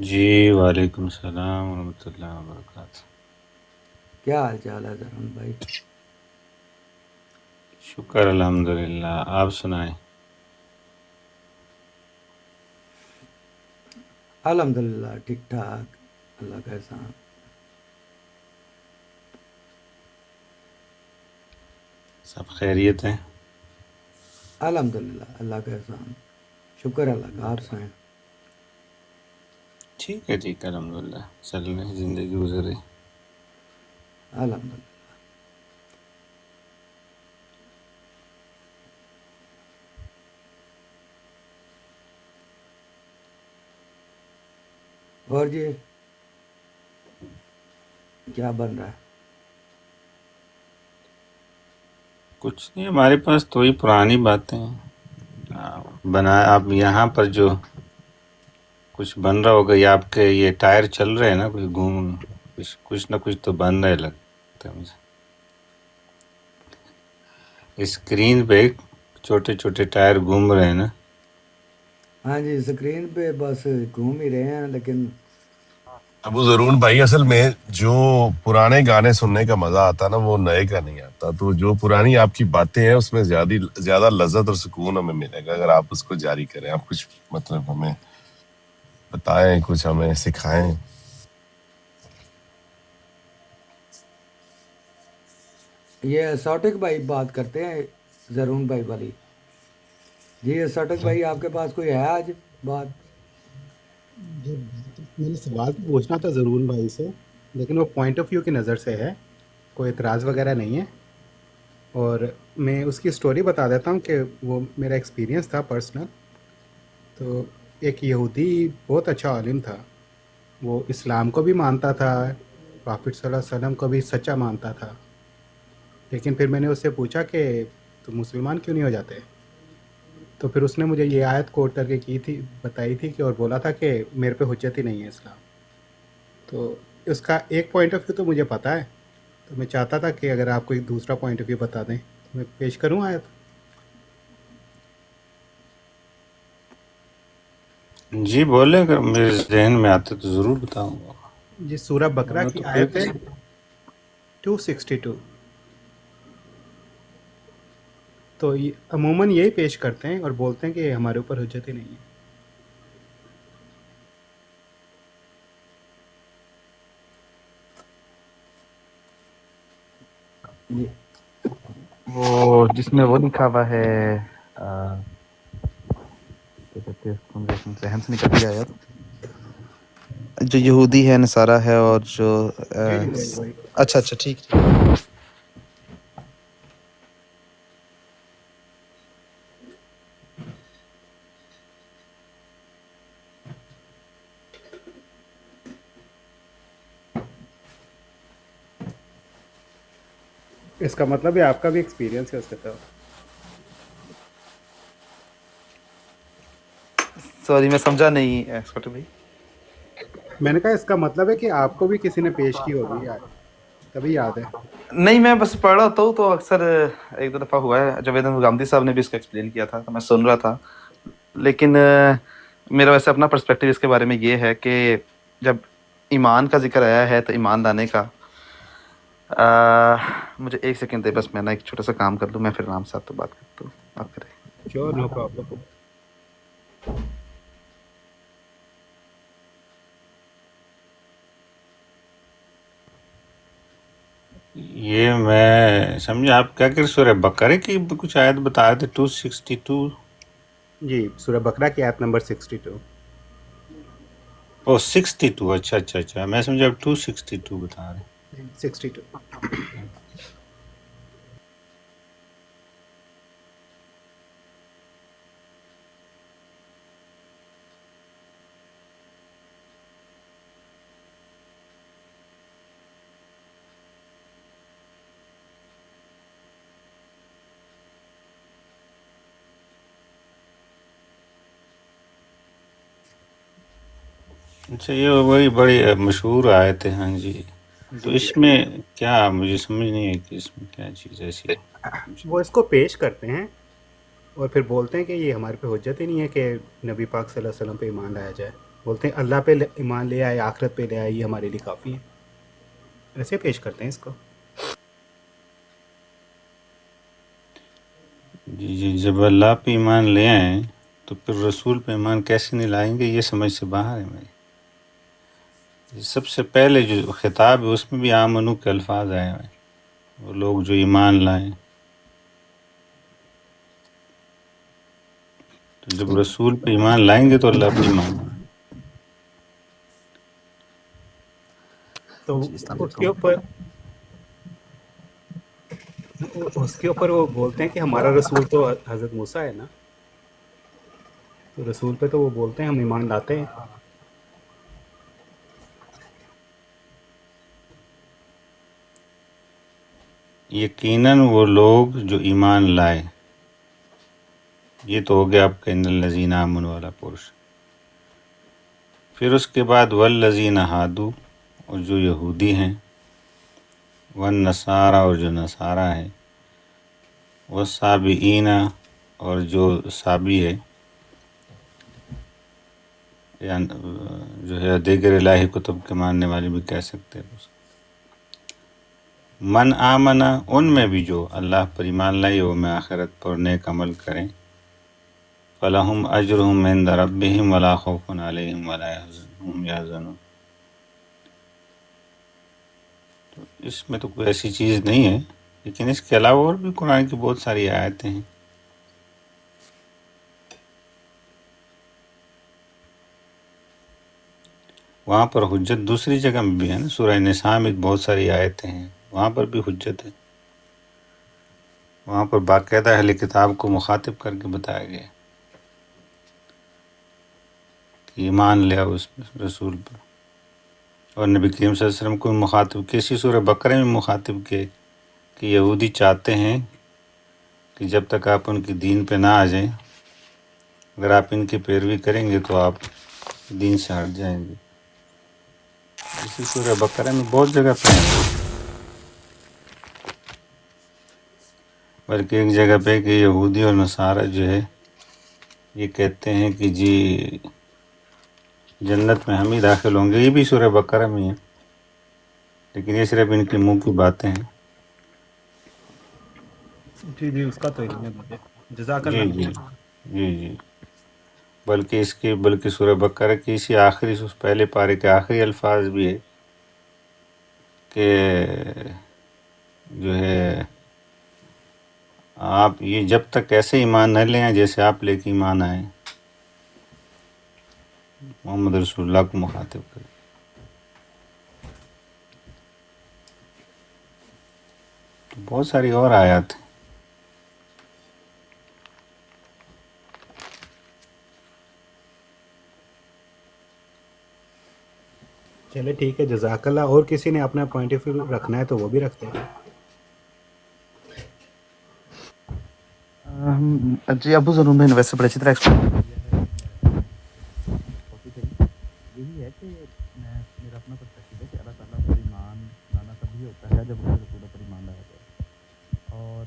جی وعلیکم السلام ورحمۃ اللہ وبرکاتہ. کیا حال چال ہے زارون بھائی؟ شکر الحمدللہ. آپ سنائیں. الحمدللہ ٹھیک ٹھاک، اللہ کا احسان. سب خیریت ہیں؟ الحمدللہ اللہ کا احسان، شکر اللہ کا. آپ سنائیں. ٹھیک ہے ٹھیک ہے الحمدللہ. چل رہے ہیں، زندگی گزر رہی. الحمدللہ. اور جی کیا بن رہا ہے؟ کچھ نہیں، ہمارے پاس تو ہی پرانی باتیں ہیں. بنا آپ یہاں پر جو کچھ بن رہا ہوگا، یہ آپ کے یہ ٹائر چل رہے ہیں نا، کچھ گھوم کچھ نہ کچھ تو بن رہے لگتا ہے مجھے. اسکرین پہ چھوٹے چھوٹے ٹائر گھوم رہے ہیں نا. ہاں جی اسکرین پہ بس گھوم ہی رہے ہیں، لیکن ابو ضرور بھائی، اصل میں جو پرانے گانے سننے کا مزہ آتا نا، وہ نئے کا نہیں آتا. تو جو پرانی آپ کی باتیں ہیں اس میں زیادہ لذت اور سکون ہمیں ملے گا اگر آپ اس کو جاری کریں. آپ کچھ مطلب ہمیں بتائیں، کچھ ہمیں سکھائیں. یہ اساٹک بھائی بات کرتے ہیں زرون بھائی والی. جی اساٹک بھائی آپ کے پاس کوئی ہے آج بات؟ جی میں نے سوال تو پوچھنا تھا ضرور بھائی سے، لیکن وہ پوائنٹ آف ویو کی نظر سے ہے، کوئی اعتراض وغیرہ نہیں ہے. اور میں اس کی سٹوری بتا دیتا ہوں کہ وہ میرا ایکسپیرینس تھا پرسنل. تو ایک یہودی بہت اچھا عالم تھا، وہ اسلام کو بھی مانتا تھا، پرافٹ صلی اللہ علیہ وسلم کو بھی سچا مانتا تھا. لیکن پھر میں نے اس سے پوچھا کہ تم مسلمان کیوں نہیں ہو جاتے؟ تو پھر اس نے مجھے یہ آیت کوٹ کر کے بتائی تھی کہ، اور بولا تھا کہ میرے پہ حجت ہی نہیں ہے اسلام. تو اس کا ایک پوائنٹ آف ویو تو مجھے پتہ ہے، تو میں چاہتا تھا کہ اگر آپ کوئی دوسرا پوائنٹ آف ویو بتا دیں تو میں پیش کروں آیت. جی بولے، اگر میرے ذہن میں آتے تو ضرور بتاؤں گا. جی سورہ بقرہ ورنہ کی تو کوئی آیت ہے 262. تو عموماً یہی پیش کرتے ہیں اور بولتے ہیں کہ ہمارے اوپر حجت ہی نہیں ہے. جی وہ جس میں وہ لکھا ہوا ہے کیا کہتے ہیں اس کو، میرے ذہن سے نکل گیا یار، جو یہودی ہے نصارہ ہے اور جو جی جی وہی. اچھا اچھا ٹھیک. اس کا مطلب ہے آپ کا بھی ایکسپیرینس ہے اس کے ساتھ. سوری میں سمجھا نہیں ایکسپرٹ بھائی. میں نے کہا اس کا مطلب ہے کہ آپ کو بھی کسی نے پیش کی ہوگی یار، تبھی یاد ہے. نہیں میں بس پڑھ رہا ہوں تو اکثر ایک دو دفعہ ہوا ہے، جاوید گامدی صاحب نے بھی اس کو ایکسپلین کیا تھا تو میں سن رہا تھا. لیکن میرا ویسے اپنا پرسپیکٹیو اس کے بارے میں یہ ہے کہ جب ایمان کا ذکر آیا ہے تو ایمان لانے کا، مجھے ایک سیکنڈ دے بس، میں نا ایک چھوٹا سا کام کر لوں، میں پھر رام صاحب تو بات کرتا ہوں. آپ کریں. Sure no problem. یہ میں سمجھا آپ کیا کہ سورہ بقرہ کی کچھ آیت بتایا تھے 262. جی سورہ بقرہ کی آیت نمبر 62. او 62. اچھا اچھا اچھا، میں سمجھا آپ 262 بتا رہے 62. ہیں. اچھا یہ وہی بڑی مشہور آیت ہے. ہاں جی. تو جی اس میں کیا، مجھے سمجھ نہیں ہے کہ اس میں کیا چیز ایسی ہے. وہ اس کو پیش کرتے ہیں اور پھر بولتے ہیں کہ یہ ہمارے پہ حجت ہی نہیں ہے کہ نبی پاک صلی اللہ علیہ وسلم پہ ایمان لایا جائے. بولتے ہیں اللہ پہ ایمان لے آئے، آخرت پہ لے آئے، یہ ہمارے لیے کافی ہے. ایسے پیش کرتے ہیں اس کو. جی جی، جب اللہ پہ ایمان لے آئیں تو پھر رسول پہ ایمان کیسے نہیں لائیں گے، یہ سمجھ سے باہر ہے میری. سب سے پہلے جو خطاب ہے اس میں بھی آمنو کے الفاظ آئے ہوئے ہیں، وہ لوگ جو ایمان لائیں. تو جب رسول پہ ایمان لائیں گے تو اللہ پہ ایمان لائیں. تو جی السلام اس کے علیکم. اوپر وہ بولتے ہیں کہ ہمارا رسول تو حضرت موسیٰ ہے نا، تو رسول پہ تو وہ بولتے ہیں ہم ایمان لاتے ہیں. یقیناً وہ لوگ جو ایمان لائے، یہ تو ہو گیا آپ کا ان الذین آمنوا والا پورشن. پھر اس کے بعد والذین ہادو، اور جو یہودی ہیں، والنصارى، اور جو نصارہ ہیں، والصابئین، اور جو صابی ہے، یا جو ہے دیگر الہی کتب کے ماننے والے بھی کہہ سکتے ہیں. من آمنا، ان میں بھی جو اللہ پر ایمان لائے وہ میں آخرت پر نیک عمل کریں، فلہم اجرہم عند ربہم ولا خوف علیہم ولا ہم یحزنون. تو اس میں تو کوئی ایسی چیز نہیں ہے، لیکن اس کے علاوہ اور بھی قرآن کی بہت ساری آیتیں ہیں. وہاں پر حجت دوسری جگہ میں بھی ہے نا، سورہ نساء میں بہت ساری آیتیں ہیں، وہاں پر بھی حجت ہے. وہاں پر باقاعدہ اہل کتاب کو مخاطب کر کے بتایا گیا کہ ایمان لے آؤ اس رسول پر. اور نبی کریم صلی اللہ علیہ وسلم کو مخاطب کسی سورہ بقرہ میں مخاطب کیے کہ یہودی چاہتے ہیں کہ جب تک آپ ان کی دین پہ نہ آ جائیں، اگر آپ ان کی پیروی کریں گے تو آپ دین سے ہٹ جائیں گے. اسی سورہ بقرہ میں بہت جگہ پہ ہیں، بلکہ ایک جگہ پہ کہ یہودی اور نصارہ جو ہے یہ کہتے ہیں کہ جی جنت میں ہم ہی داخل ہوں گے. یہ بھی سورہ بقرہ میں ہے، لیکن یہ صرف ان کے منہ کی باتیں ہیں. جی جی، اس کا تو علم ہے مجھے. جزاک جی اللہ. جی جی جی، بلکہ سورہ بقرہ کی اسی آخری، اس پہلے پارے کے آخری الفاظ بھی ہے کہ جو ہے آپ یہ جب تک ایسے ایمان نہ لیں جیسے آپ لے کے ایمان آئے. محمد رسول اللہ کو مخاطب کریں. بہت ساری اور آیات ہیں. چلے ٹھیک ہے، جزاک اللہ. اور کسی نے اپنا پوائنٹ آف ویو رکھنا ہے تو وہ بھی رکھتے ہیں. جی ابو ضرور میں نے ویسے بڑی اچھی طرح ایکسپلین کیا ہے. یہی ہے کہ میرا اپنا پرسپیکٹو ہے کہ اللہ تعالیٰ پر ایمان لانا تبھی ہوتا ہے جب اس رسول پر ایمان لایا جائے. اور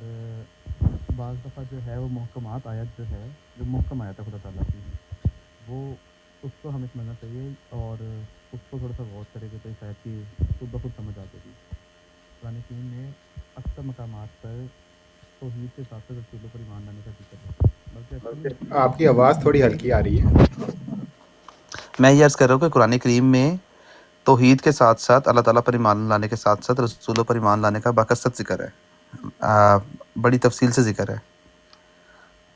بعض دفعہ جو ہے وہ محکمات آیت جو ہے، جو محکم آیت ہے خدا تعالیٰ کی، وہ اس کو ہمیں سمجھنا چاہیے اور اس کو تھوڑا سا غور کرے گا تو شاید کہ خود بخود سمجھ آ جائے گی. قرآن کریم میں اکثر مقامات پر توحید کے ساتھ ساتھ رسولوں پر ایمان لانے کا ذکر ہے. بلکہ ایکچولی آپ کی آواز تھوڑی ہلکی آ رہی ہے. میں یہ عرض کر رہا ہوں کہ قرآن کریم میں توحید کے ساتھ ساتھ اللہ تعالیٰ پر ایمان لانے کے ساتھ ساتھ رسولوں پر ایمان لانے کا باقاعدہ ذکر ہے، بڑی تفصیل سے ذکر ہے.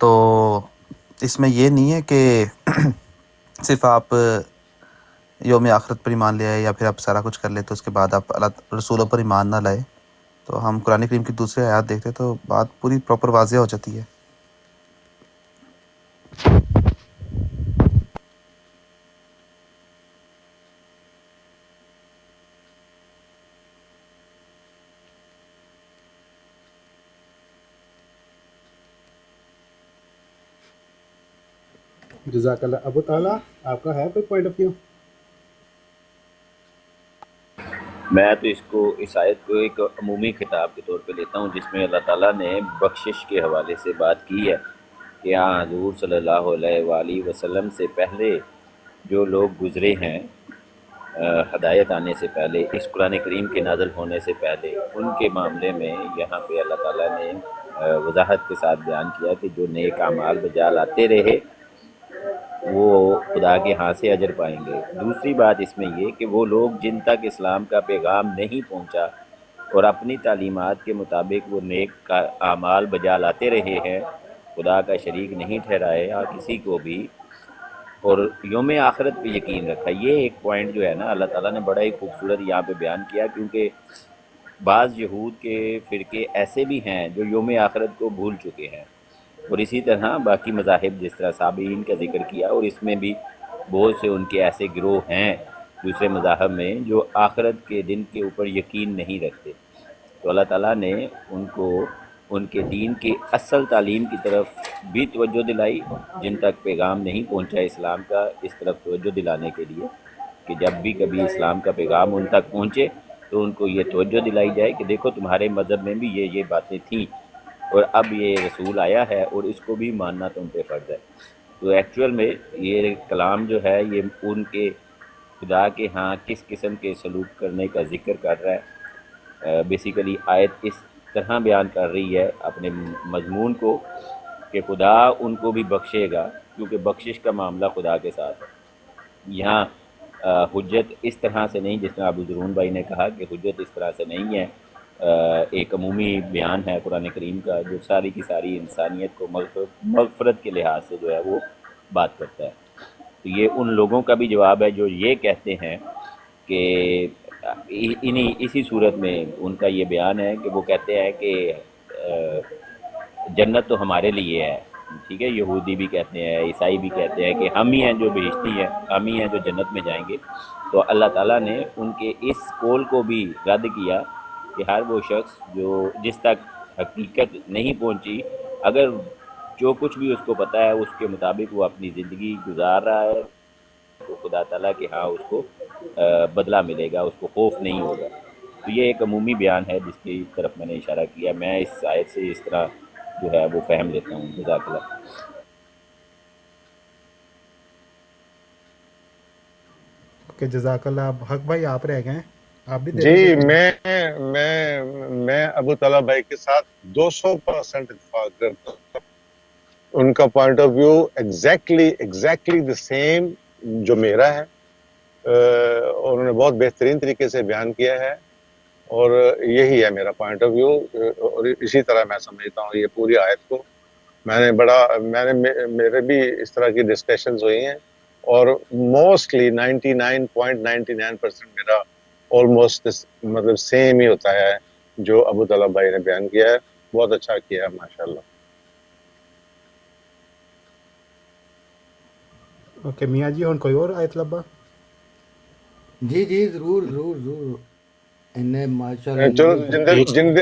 تو اس میں یہ نہیں ہے کہ صرف آپ یوم آخرت پر ایمان لے آئے یا پھر آپ سارا کچھ کر لیں تو اس کے بعد آپ اللہ رسولوں پر ایمان نہ لائے. تو ہم قرآن کریم کی دوسرے آیات دیکھتے تو بات پوری پراپر واضح ہو جاتی ہے. جزاک اللہ. ابو تعالیٰ آپ کا ہے کوئی پوائنٹ آف ویو؟ میں تو اس آیت کو ایک عمومی خطاب کے طور پہ لیتا ہوں، جس میں اللہ تعالیٰ نے بخشش کے حوالے سے بات کی ہے کہ ہاں حضور صلی اللہ علیہ وآلہ وسلم سے پہلے جو لوگ گزرے ہیں ہدایت آنے سے پہلے، اس قرآن کریم کے نازل ہونے سے پہلے، ان کے معاملے میں یہاں پہ اللہ تعالیٰ نے وضاحت کے ساتھ بیان کیا کہ جو نیک اعمال بجا لاتے رہے وہ خدا کے ہاں سے اجر پائیں گے۔ دوسری بات اس میں یہ کہ وہ لوگ جن تک اسلام کا پیغام نہیں پہنچا اور اپنی تعلیمات کے مطابق وہ نیک اعمال بجا لاتے رہے ہیں، خدا کا شریک نہیں ٹھہرائے یا کسی کو بھی، اور یوم آخرت پہ یقین رکھا۔ یہ ایک پوائنٹ جو ہے نا اللہ تعالیٰ نے بڑا ہی خوبصورت یہاں پہ بیان کیا، کیونکہ بعض یہود کے فرقے ایسے بھی ہیں جو یوم آخرت کو بھول چکے ہیں، اور اسی طرح باقی مذاہب جس طرح صابئین کا ذکر کیا، اور اس میں بھی بہت سے ان کے ایسے گروہ ہیں دوسرے مذاہب میں جو آخرت کے دن کے اوپر یقین نہیں رکھتے۔ تو اللہ تعالیٰ نے ان کو ان کے دین کی اصل تعلیم کی طرف بھی توجہ دلائی، جن تک پیغام نہیں پہنچا اسلام کا اس طرف توجہ دلانے کے لیے کہ جب بھی کبھی اسلام کا پیغام ان تک پہنچے تو ان کو یہ توجہ دلائی جائے کہ دیکھو تمہارے مذہب میں بھی یہ باتیں تھیں، اور اب یہ رسول آیا ہے اور اس کو بھی ماننا تم پہ فرض ہے۔ تو ایکچوئل میں یہ کلام جو ہے یہ ان کے خدا کے ہاں کس قسم کے سلوک کرنے کا ذکر کر رہا ہے۔ بیسیکلی آیت اس طرح بیان کر رہی ہے اپنے مضمون کو کہ خدا ان کو بھی بخشے گا، کیونکہ بخشش کا معاملہ خدا کے ساتھ ہے۔ یہاں حجت اس طرح سے نہیں، جس طرح ابو ضرون بھائی نے کہا کہ حجت اس طرح سے نہیں ہے، ایک عمومی بیان ہے قرآن کریم کا جو ساری کی ساری انسانیت کو مغفرت کے لحاظ سے جو ہے وہ بات کرتا ہے۔ تو یہ ان لوگوں کا بھی جواب ہے جو یہ کہتے ہیں کہ اسی صورت میں ان کا یہ بیان ہے کہ وہ کہتے ہیں کہ جنت تو ہمارے لیے ہے، ٹھیک ہے، یہودی بھی کہتے ہیں، عیسائی بھی کہتے ہیں کہ ہم ہی ہیں جو بہشتی ہیں، ہم ہی ہیں جو جنت میں جائیں گے۔ تو اللہ تعالیٰ نے ان کے اس قول کو بھی رد کیا کہ ہر وہ شخص جس تک حقیقت نہیں پہنچی، اگر جو کچھ بھی اس کو پتہ ہے اس کے مطابق وہ اپنی زندگی گزار رہا ہے تو خدا تعالیٰ کے ہاں اس کو بدلہ ملے گا، اس کو خوف نہیں ہوگا۔ تو یہ ایک عمومی بیان ہے جس کی طرف میں نے اشارہ کیا۔ میں اس آیت سے اس طرح جو ہے وہ فہم لیتا ہوں۔ جزاک اللہ۔ اوکے، جزاک اللہ۔ اب حق بھائی آپ رہ گئے ہیں، آپ بھی دے جی دیجیے۔ میں ابو طلحہ بھائی کے ساتھ 200% اتفاق کرتا ہوں۔ ان کا point of view exactly the same جو میرا ہے، اور انہوں نے بہت بہترین طریقے سے بیان کیا ہے، اور یہی ہے میرا پوائنٹ آف ویو، اور اسی طرح میں سمجھتا ہوں یہ پوری آیت کو۔ میرے بھی اس طرح کی ڈسکشنز ہوئی ہیں، اور موسٹلی 99.99% میرا آلموسٹ مطلب سیم ہی ہوتا ہے جو ابو طلحہ بھائی نے بیان کیا ہے۔ بہت اچھا کیا ہے، ماشاءاللہ۔ اوکے میاں جی، ہن کوئی اور آیت لبا؟ جی جی، ضرور ضرور ضرور۔ انہیں ماشاء اللہ چلو جن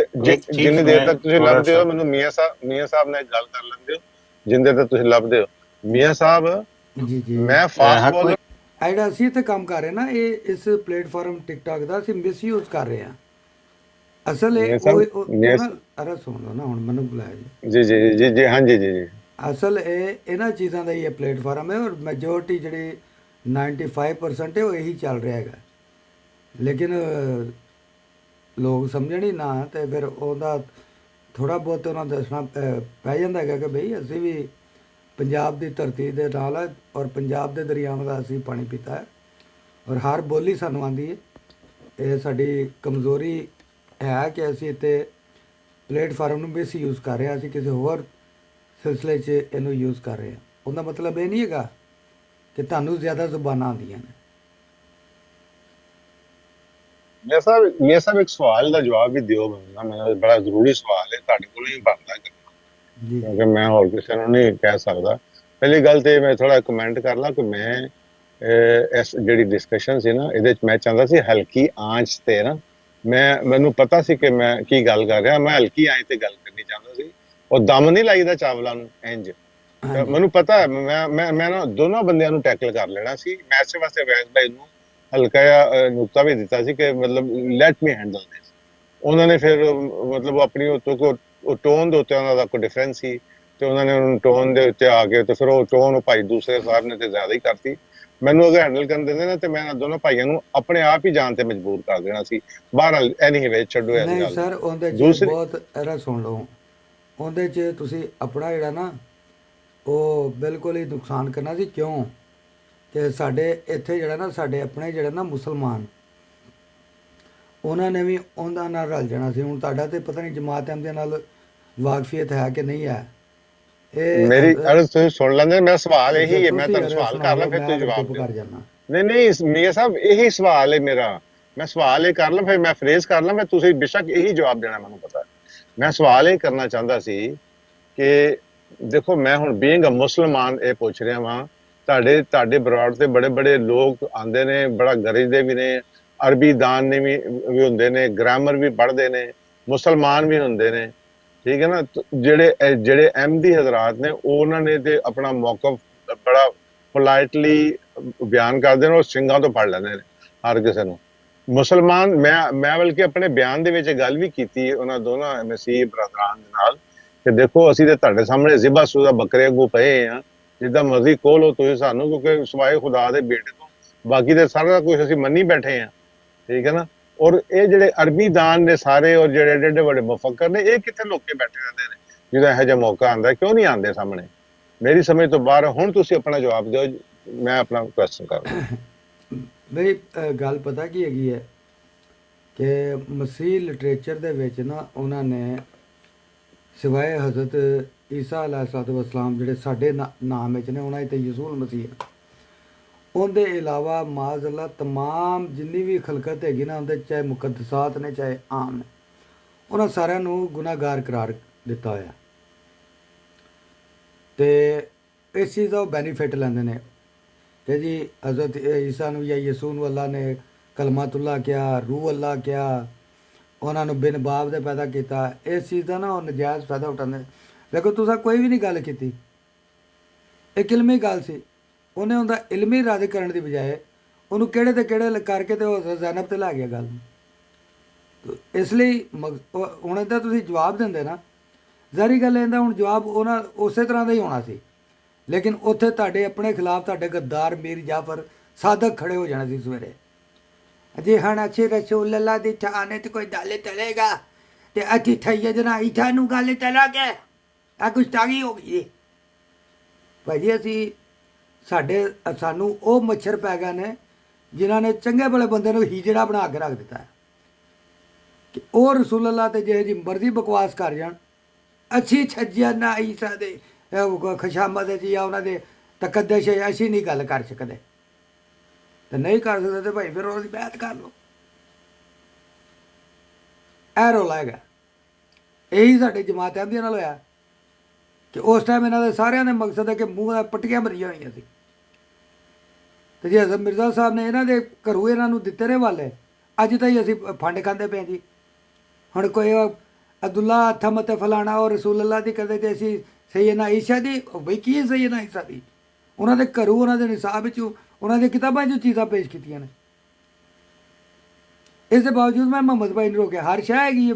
دیر تک تسی لبدے ہو، مینوں میاں صاحب نے گل کر لیندے ہو جن دیر تک تسی لبدے ہو۔ میاں صاحب جی جی، میں فاسٹ بولر ਜਿਹੜਾ ਅਸੀਂ ਇੱਥੇ ਕੰਮ ਕਰ ਰਹੇ ਨਾ, ਇਹ ਇਸ ਪਲੇਟਫਾਰਮ ਟਿਕਟੌਕ ਦਾ ਅਸੀਂ ਮਿਸਯੂਜ਼ ਕਰ ਰਹੇ ਹਾਂ। ਅਸਲ ਇਹ ਨਾ ਅਰੇ ਸੁਣ ਲਓ ਨਾ, ਹੁਣ ਮੈਨੂੰ ਬੁਲਾਇਆ ਜੀ। ਜੀ ਹਾਂ ਜੀ। ਅਸਲ ਇਹਨਾਂ ਚੀਜ਼ਾਂ ਦਾ ਹੀ ਇਹ ਪਲੇਟਫਾਰਮ ਹੈ, ਔਰ ਮੈਜੋਰਟੀ ਜਿਹੜੀ 95% ਹੈ ਉਹ ਇਹੀ ਚੱਲ ਰਿਹਾ ਹੈਗਾ। ਲੇਕਿਨ ਲੋਕ ਸਮਝਣ ਹੀ ਨਾ, ਤੇ ਫਿਰ ਉਹਦਾ ਥੋੜ੍ਹਾ ਬਹੁਤ ਉਹਨਾਂ ਦੱਸਣਾ ਪੈ ਜਾਂਦਾ ਹੈਗਾ ਕਿ ਬਈ ਅਸੀਂ ਵੀ ਪੰਜਾਬ ਦੀ ਧਰਤੀ ਦੇ ਨਾਲ ਹੈ, ਔਰ ਪੰਜਾਬ ਦੇ ਦਰਿਆਵਾਂ ਦਾ ਅਸੀਂ ਪਾਣੀ ਪੀਤਾ ਹੈ, ਔਰ ਹਰ ਬੋਲੀ ਸਾਨੂੰ ਆਉਂਦੀ ਹੈ। ਇਹ ਸਾਡੀ ਕਮਜ਼ੋਰੀ ਹੈ ਕਿ ਅਸੀਂ ਇੱਥੇ ਪਲੇਟਫਾਰਮ ਨੂੰ ਮਿਸਯੂਜ਼ ਕਰ ਰਹੇ ਹਾਂ, ਅਸੀਂ ਕਿਸੇ ਹੋਰ ਸਿਲਸਿਲੇ 'ਚ ਇਹਨੂੰ ਯੂਜ਼ ਕਰ ਰਹੇ ਹਾਂ। ਉਹਦਾ ਮਤਲਬ ਇਹ ਨਹੀਂ ਹੈਗਾ ਕਿ ਤੁਹਾਨੂੰ ਜ਼ਿਆਦਾ ਜ਼ੁਬਾਨਾਂ ਆਉਂਦੀਆਂ ਨੇ। میاں صاحب ایک سوال کا جواب بھی دیو بننا، میرا بڑا ضروری سوال ہے، تہاڈے کول ہی بندا ہے کیونکہ میں اور کسی نوں نہیں کہہ سکدا۔ پہلی گل تے میں تھوڑا کمنٹ کر لا کہ میں اس جڑی ڈسکشن سی نا، ਇਹਦੇ ਵਿੱਚ ਮੈਂ ਚਾਹੁੰਦਾ ਸੀ ਹਲਕੀ ਆਂਚ ਤੇ ਨਾ، ਮੈਨੂੰ ਪਤਾ ਸੀ ਕਿ ਮੈਂ ਕੀ ਗੱਲ ਕਰ ਰਿਹਾ، ਮੈਂ ਹਲਕੀ ਆਂਚ ਤੇ ਗੱਲ ਕਰਨੀ ਚਾਹੁੰਦਾ ਸੀ, ਉਹ ਦਮ ਨਹੀਂ ਲਾਈਦਾ ਚਾਵਲਾਂ ਨੂੰ ਇੰਜ। ਮੈਨੂੰ ਪਤਾ ਹੈ ਮੈਂ ਨਾ ਦੋਨੋਂ ਬੰਦਿਆਂ ਨੂੰ ਟੈਕਲ ਕਰ ਲੈਣਾ ਸੀ। ਮੈਂ ਇਸੇ ਵਾਸਤੇ ਵੈਸ ਭਾਈ ਨੂੰ ਹਲਕਾ ਜਿਹਾ ਨੁਕਤਾ ਵੀ ਦਿੱਤਾ ਸੀ ਕਿ ਮਤਲਬ ਲੈਟ ਮੀ ਹੈਂਡਲ ਦਿਸ। ਉਹਨਾਂ ਨੇ ਫਿਰ ਮਤਲਬ ਆਪਣੀ ਟੋਨ ਦੇ ਉੱਤੇ ਉਹਨਾਂ ਦਾ ਕੋਈ ਡਿਫਰੈਂਸ ਸੀ, ਤੇ ਉਹਨਾਂ ਨੇ ਉਹਨੂੰ ਟੋਨ ਦੇ ਉੱਤੇ ਆ ਕੇ ਤੇ ਫਿਰ ਉਹ ਟੋਨ ਉਹ ਭਾਈ ਦੂਸਰੇ ਸਾਹਿਬ ਨੇ ਤੇ ਜ਼ਿਆਦਾ ਹੀ ਕਰਤੀ। ਮੈਨੂੰ ਅਗਰ ਹੈਂਡਲ ਕਰਨ ਦਿੰਦੇ ਨਾ ਤੇ ਮੈਂ ਇਹਨਾਂ ਦੋਨੋਂ ਭਾਈਆਂ ਨੂੰ ਆਪਣੇ ਆਪ ਹੀ ਜਾਣ ਤੇ ਮਜਬੂਰ ਕਰ ਦੇਣਾ ਸੀ। ਬਹਰਹਾਲ ਐਨੀਵੇ ਛੱਡੋ ਇਸ ਨਹੀਂ ਗੱਲ ਸਰ, ਨੂੰ। ਉਹਦੇ 'ਚ ਦੂਸਰੀ ਬਹੁਤ ਐਰਾ ਸੁਣ ਲਓ, ਉਹਦੇ 'ਚ ਤੁਸੀਂ ਆਪਣਾ ਜਿਹੜਾ ਨਾ ਉਹ ਬਿਲਕੁਲ ਹੀ ਨੁਕਸਾਨ ਕਰਨਾ ਸੀ। ਕਿਉਂ ਕਿ ਸਾਡੇ ਇੱਥੇ ਜਿਹੜਾ ਨਾ ਸਾਡੇ ਆਪਣੇ ਜਿਹੜੇ ਨਾ ਮੁਸਲਮਾਨ, ਉਹਨਾਂ ਨੇ ਵੀ ਉਹਨਾਂ ਨਾਲ ਰਲ ਜਾਣਾ ਸੀ। ਹੁਣ ਤੁਹਾਡਾ ਤੇ ਪਤਾ ਨਹੀਂ ਜਮਾਤ ਅਹਿਮਦ ਦੇ ਨਾਲ ਵਾਕਫੀਅਤ ਹੈ ਕਿ ਨਹੀਂ ਹੈ। ਇਹ ਮੇਰੀ ਅਰਜ਼ ਤੁਸੀਂ ਸੁਣ ਲੈਂਦੇ, ਮੇਰਾ ਸਵਾਲ ਅੱਛਾ, ਇਹੀ ਹੈ, ਮੈਂ ਤੁਸੀਂ ਤੁਹਾਨੂੰ ਅਰਜ਼ ਸਵਾਲ ਸੁਣਾ ਕਰ ਲਾਂ ਲਓ, ਫਿਰ ਮੈਂ ਤੁਸੀਂ ਫਿਰ ਜਵਾਬ ਚੁੱਪ ਦਿਓ। ਕਰ ਜਾਣਾ। ਨਹੀਂ ਮੀਆਂ ਸਾਹਿਬ ਇਹੀ ਸਵਾਲ ਹੈ ਮੇਰਾ, ਮੈਂ ਸਵਾਲ ਇਹ ਕਰ ਲਾਂ ਫਿਰ ਮੈਂ ਫਰੇਜ਼ ਕਰ ਲਾਂ, ਮੈਂ ਤੁਸੀਂ ਬੇਸ਼ੱਕ ਇਹੀ ਜਵਾਬ ਦੇਣਾ ਮੈਨੂੰ ਪਤਾ। ਮੈਂ ਸਵਾਲ ਇਹ ਕਰਨਾ ਚਾਹੁੰਦਾ ਸੀ ਕਿ ਦੇਖੋ ਮੈਂ ਹੁਣ ਬੀਇੰਗ ਅ ਮੁਸਲਮਾਨ ਇਹ ਪੁੱਛ ਰਿਹਾ ਵਾਂ, ਤੁਹਾਡੇ ਬਰਾੜ ਤੇ ਬੜੇ ਬੜੇ ਲੋਕ ਆਉਂਦੇ ਨੇ, ਬੜਾ ਗਰਜਦੇ ਵੀ ਨੇ, ਅਰਬੀ ਦਾਨ ਨੇ ਵੀ ਹੁੰਦੇ ਨੇ, ਗ੍ਰਾਮਰ ਵੀ ਪੜ੍ਹਦੇ ਨੇ, ਮੁਸਲਮਾਨ ਵੀ ਹੁੰਦੇ ਨੇ, ਠੀਕ ਹੈ ਨਾ। ਜਿਹੜੇ ਅਹਿਮਦੀ ਹਜ਼ਰਾਤ ਨੇ ਉਹਨਾਂ ਨੇ ਤੇ ਆਪਣਾ ਮੌਕਫ ਬੜਾ ਪੋਲਾਈਟਲੀ ਬਿਆਨ ਕਰਦੇ ਨੇ, ਉਹ ਸਿੰਘਾਂ ਤੋਂ ਫੜ ਲੈਂਦੇ ਨੇ ਹਰ ਕਿਸੇ ਨੂੰ। ਮੁਸਲਮਾਨ ਮੈਂ ਬਲਕਿ ਆਪਣੇ ਬਿਆਨ ਦੇ ਵਿੱਚ ਗੱਲ ਵੀ ਕੀਤੀ ਉਹਨਾਂ ਦੋਨਾਂ ਮਸੀਹ ਬਰਦਰਾਂ ਦੇ ਨਾਲ ਕਿ ਦੇਖੋ ਅਸੀਂ ਤੇ ਤੁਹਾਡੇ ਸਾਹਮਣੇ ਜ਼ਿਬਾ ਸ਼ੁਦਾ ਬੱਕਰੇ ਵਾਂਗੂ ਪਏ ਆ, ਜਿੱਦਾਂ ਮਰਜ਼ੀ ਕੋਲ ਹੋ ਤੁਸੀਂ ਸਾਨੂੰ, ਕਿਉਂਕਿ ਸਿਵਾਏ ਖੁਦਾ ਦੇ ਬੇਟੇ ਤੋਂ ਬਾਕੀ ਤੇ ਸਾਰਾ ਕੁਝ ਅਸੀਂ ਮੰਨੀ ਬੈਠੇ ਆ, ਠੀਕ ਹੈ ਨਾ। ਔਰ ਇਹ ਜਿਹੜੇ ਅਰਬੀ ਦਾਨ ਨੇ ਸਾਰੇ, ਔਰ ਜਿਹੜੇ ਏਡੇ ਏਡੇ ਵੱਡੇ ਮੁਫੱਕਰ ਨੇ, ਇਹ ਕਿੱਥੇ ਲੋਕੇ ਬੈਠੇ ਰਹਿੰਦੇ ਨੇ ਜਦੋਂ ਇਹੋ ਜਿਹਾ ਮੌਕਾ ਆਉਂਦਾ, ਕਿਉਂ ਨਹੀਂ ਆਉਂਦੇ ਸਾਹਮਣੇ? ਮੇਰੀ ਸਮਝ ਤੋਂ ਬਾਹਰ। ਹੁਣ ਤੁਸੀਂ ਆਪਣਾ ਜਵਾਬ ਦਿਓ, ਮੈਂ ਆਪਣਾ ਕੁਐਸਚਨ ਕਰਾਂ। ਬਈ ਗੱਲ ਪਤਾ ਕੀ ਹੈਗੀ ਹੈ ਕਿ ਮਸੀਹ ਲਿਟਰੇਚਰ ਦੇ ਵਿੱਚ ਨਾ ਉਹਨਾਂ ਨੇ ਸਿਵਾਏ ਹਜ਼ਰਤ ਈਸਾ ਅਲੈਹਿਸਸਲਾਮ ਜਿਹੜੇ ਸਾਡੇ ਨਾਮ ਵਿੱਚ ਨੇ, ਉਹਨਾਂ 'ਤੇ ਯਸੂਲ ਮਸੀਹ, ਉਹਦੇ ਇਲਾਵਾ ਮਾਜ਼ ਅੱਲਾ ਤਮਾਮ ਜਿੰਨੀ ਵੀ ਖਲਕਤ ਹੈਗੀ ਨਾ, ਉਹਦੇ ਚਾਹੇ ਮੁਕੱਦਸਾਤ ਨੇ ਚਾਹੇ ਆਮ ਨੇ, ਉਹਨਾਂ ਸਾਰਿਆਂ ਨੂੰ ਗੁਨਾਹਗਾਰ ਕਰਾਰ ਦਿੱਤਾ ਹੋਇਆ। ਅਤੇ ਇਸ ਚੀਜ਼ ਦਾ ਉਹ ਬੈਨੀਫਿਟ ਲੈਂਦੇ ਨੇ ਕਿ ਜੀ ਹਜ਼ਰਤ ਈਸਾ ਨੂੰ ਜਾਂ ਯਸੂ ਨੂੰ ਅੱਲਾ ਨੇ ਕਲਮਾਤੁੱਲਾ ਕਿਹਾ, ਰੂਹ ਅੱਲਾ ਕਿਹਾ, ਉਹਨਾਂ ਨੂੰ ਬਿਨ ਬਾਪ ਦੇ ਪੈਦਾ ਕੀਤਾ। ਇਸ ਚੀਜ਼ ਦਾ ਨਾ ਉਹ ਨਜਾਇਜ਼ ਫਾਇਦਾ ਉਠਾਉਂਦੇ। ਵੇਖੋ ਤੁਸੀਂ ਕੋਈ ਵੀ ਨਹੀਂ ਗੱਲ ਕੀਤੀ, ਇੱਕ ਇਲਮੀ ਗੱਲ ਸੀ। ਉਹਨੇ ਉਹਦਾ ਇਲਮੀ ਰੱਦ ਕਰਨ ਦੀ ਬਜਾਏ ਉਹਨੂੰ ਕਿਹੜੇ ਤੇ ਕਿਹੜੇ ਕਰਕੇ ਤੇ ਉਹ ਜ਼ੈਨਬ ਤੇ ਲੈ ਗਿਆ ਗੱਲ ਨੂੰ। ਇਸ ਲਈ ਹੁਣ ਇਹਦਾ ਤੁਸੀਂ ਜਵਾਬ ਦਿੰਦੇ ਨਾ, ਜ਼ਾਹਰੀ ਗੱਲ ਇਹਦਾ ਹੁਣ ਜਵਾਬ ਉਹਨਾਂ ਉਸੇ ਤਰ੍ਹਾਂ ਦਾ ਹੀ ਹੋਣਾ ਸੀ, ਲੇਕਿਨ ਉੱਥੇ ਤੁਹਾਡੇ ਆਪਣੇ ਖਿਲਾਫ ਤੁਹਾਡੇ ਗੱਦਾਰ ਮੀਰ ਜਾਫਰ ਸਾਦਕ ਖੜੇ ਹੋ ਜਾਣਾ ਸੀ ਸਵੇਰੇ ਜੀ। ਹੁਣ ਅੱਛੇ ਰਸੂਲ ਅੱਲਾ ਦੀ ਥਾਂ ਤੇ ਕੋਈ ਗੱਲ ਚਲੇਗਾ ਤੇ ਅੱਛੀ ਸੈਯਦਨਾ ਈਸਾ ਨੂੰ ਗੱਲ ਚਲਾਂਗੇ, ਆ ਗੁਸਤਾਖੀ ਹੋ ਗਈ ਭਾਈ ਜੀ। ਅਸੀਂ ਸਾਨੂੰ ਉਹ ਮੱਛਰ ਪੈ ਗਏ ਨੇ ਜਿਨ੍ਹਾਂ ਨੇ ਚੰਗੇ ਭਲੇ ਬੰਦੇ ਨੂੰ ਹੀਜੜਾ ਬਣਾ ਕੇ ਰੱਖ ਦਿੱਤਾ ਕਿ ਉਹ ਰਸੂਲ ਅੱਲਾ ਤੇ ਜਿਹੇ ਜੀ ਮਰਜ਼ੀ ਬਕਵਾਸ ਕਰ ਜਾਣ, ਅੱਛੀ ਸੈਯਦਨਾ ਈਸਾ ਦੇ ਖੁਸ਼ਾਮਦ ਜੀ ਜਾਂ ਉਹਨਾਂ ਦੇ ਤਕੱਦਸ ਅਸੀਂ ਨਹੀਂ ਗੱਲ ਕਰ ਸਕਦੇ। ਤੇ ਨਹੀਂ ਕਰ ਸਕਦੇ ਤੇ ਭਾਈ ਫਿਰ ਉਹਦੀ ਬਹਿਤ ਕਰ ਲਓ। ਇਹ ਰੌਲਾ ਹੈਗਾ। ਇਹੀ ਸਾਡੇ ਜਮਾਤ ਅਹਿਮਦੀਆਂ ਨਾਲ ਹੋਇਆ ਕਿ ਉਸ ਟਾਈਮ ਇਹਨਾਂ ਦੇ ਸਾਰਿਆਂ ਦੇ ਮਕਸਦ ਹੈ ਕਿ ਮੂੰਹ ਨਾਲ ਪੱਟੀਆਂ ਮਰੀਆਂ ਹੋਈਆਂ ਸੀ। ਤੇ ਜੇ ਹਜ਼ਰਤ ਮਿਰਜ਼ਾ ਸਾਹਿਬ ਨੇ ਇਹਨਾਂ ਦੇ ਘਰੋਂ ਇਹਨਾਂ ਨੂੰ ਦਿੱਤੇ ਨੇ ਵਾਲੇ, ਅੱਜ ਤਾਈਂ ਅਸੀਂ ਫੰਡ ਖਾਂਦੇ ਪਏ ਜੀ। ਹੁਣ ਕੋਈ ਅਬਦੁੱਲਾ ਅਥਮ ਅਤੇ ਫਲਾਣਾ ਉਹ ਰਸੂਲ ਅੱਲਾ ਦੀ ਕਰਦੇ ਤੇ ਅਸੀਂ ਸੈਯਦਨਾ ਈਸਾ ਦੀ, ਬਈ ਕੀ ਹੈ ਸੈਯਦਨਾ ਈਸਾ ਦੀ? ਉਹਨਾਂ ਦੇ ਘਰੋਂ ਉਹਨਾਂ ਦੇ ਨਿਸਾਬ ਵਿੱਚ ਉਹਨਾਂ ਦੀਆਂ ਕਿਤਾਬਾਂ 'ਚ ਚੀਜ਼ਾਂ ਪੇਸ਼ ਕੀਤੀਆਂ ਨੇ। ਇਸ ਦੇ ਬਾਵਜੂਦ ਮੈਂ ਮੁਹੰਮਦ ਭਾਈ ਨੂੰ ਰੋਕਿਆ। ਹਰ ਸ਼ੈ ਹੈਗੀ ਹੈ।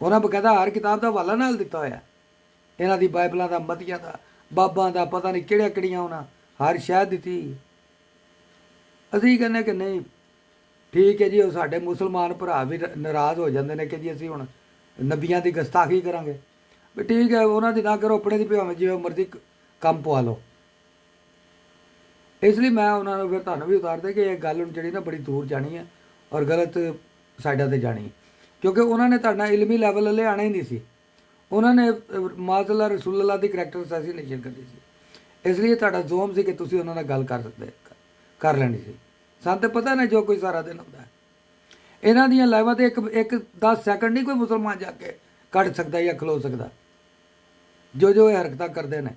ਉਹਨਾਂ ਬਕਾਇਦਾ ਹਰ ਕਿਤਾਬ ਦਾ ਹਵਾਲਾ ਨਾਲ ਦਿੱਤਾ ਹੋਇਆ, ਇਹਨਾਂ ਦੀ ਬਾਈਬਲਾਂ ਦਾ, ਮਤੀਆਂ ਦਾ, ਬਾਬਾਂ ਦਾ, ਪਤਾ ਨਹੀਂ ਕਿਹੜੀਆਂ ਕਿਹੜੀਆਂ ਉਹਨਾਂ ਹਰ ਸ਼ਾਇਦ ਦਿੱਤੀ। ਅਸੀਂ ਕਹਿੰਦੇ ਕਿ ਨਹੀਂ ਠੀਕ ਹੈ ਜੀ। ਉਹ ਸਾਡੇ ਮੁਸਲਮਾਨ ਭਰਾ ਵੀ ਨਾਰਾਜ਼ ਹੋ ਜਾਂਦੇ ਨੇ ਕਿ ਜੀ ਅਸੀਂ ਹੁਣ ਨਬੀਆਂ ਦੀ ਗੁਸਤਾਖੀ ਕਰਾਂਗੇ। ਵੀ ਠੀਕ ਹੈ, ਉਹਨਾਂ ਦੀ ਨਾ ਕਰੋ, ਆਪਣੇ ਦੀ ਭਾਵੇਂ ਜਿਵੇਂ ਮਰਜ਼ੀ ਕੰਮ ਪਵਾ ਲਓ। ਇਸ ਲਈ ਮੈਂ ਉਹਨਾਂ ਨੂੰ ਫਿਰ ਤੁਹਾਨੂੰ ਵੀ ਉਤਾਰਦੇ ਕਿ ਇਹ ਗੱਲ ਹੁਣ ਜਿਹੜੀ ਨਾ ਬੜੀ ਦੂਰ ਜਾਣੀ ਹੈ ਔਰ ਗਲਤ ਸਾਈਡਾਂ 'ਤੇ ਜਾਣੀ ਹੈ, ਕਿਉਂਕਿ ਉਹਨਾਂ ਨੇ ਤੁਹਾਡਾ ਇਲਮੀ ਲੈਵਲ ਲਿਆਉਣਾ ਹੀ ਨਹੀਂ ਸੀ। ਉਹਨਾਂ ਨੇ ਮਾਜ਼ਅੱਲਾ ਰਸੂਲੁੱਲਾਹ ਦੀ ਕਰੈਕਟਰ ਅਸੈਸੀਨੇਸ਼ਨ ਕਰਨੀ ਸੀ। ਇਸ ਲਈ ਤੁਹਾਡਾ ਜ਼ੋਮ ਸੀ ਕਿ ਤੁਸੀਂ ਉਹਨਾਂ ਨਾਲ ਗੱਲ ਕਰ ਲੈਣੀ ਸੀ। ਸਾਨੂੰ ਤਾਂ ਪਤਾ ਨਾ ਜੋ ਕੋਈ ਸਾਰਾ ਦਿਨ ਹੁੰਦਾ। ਇਹਨਾਂ ਦੀਆਂ ਲਾਈਵਾਂ 'ਤੇ ਇੱਕ 10 ਸੈਕਿੰਡ ਨਹੀਂ ਕੋਈ ਮੁਸਲਮਾਨ ਜਾ ਕੇ ਕੱਢ ਸਕਦਾ ਜਾਂ ਖਲੋ ਸਕਦਾ, ਜੋ ਇਹ ਹਰਕਤਾਂ ਕਰਦੇ ਨੇ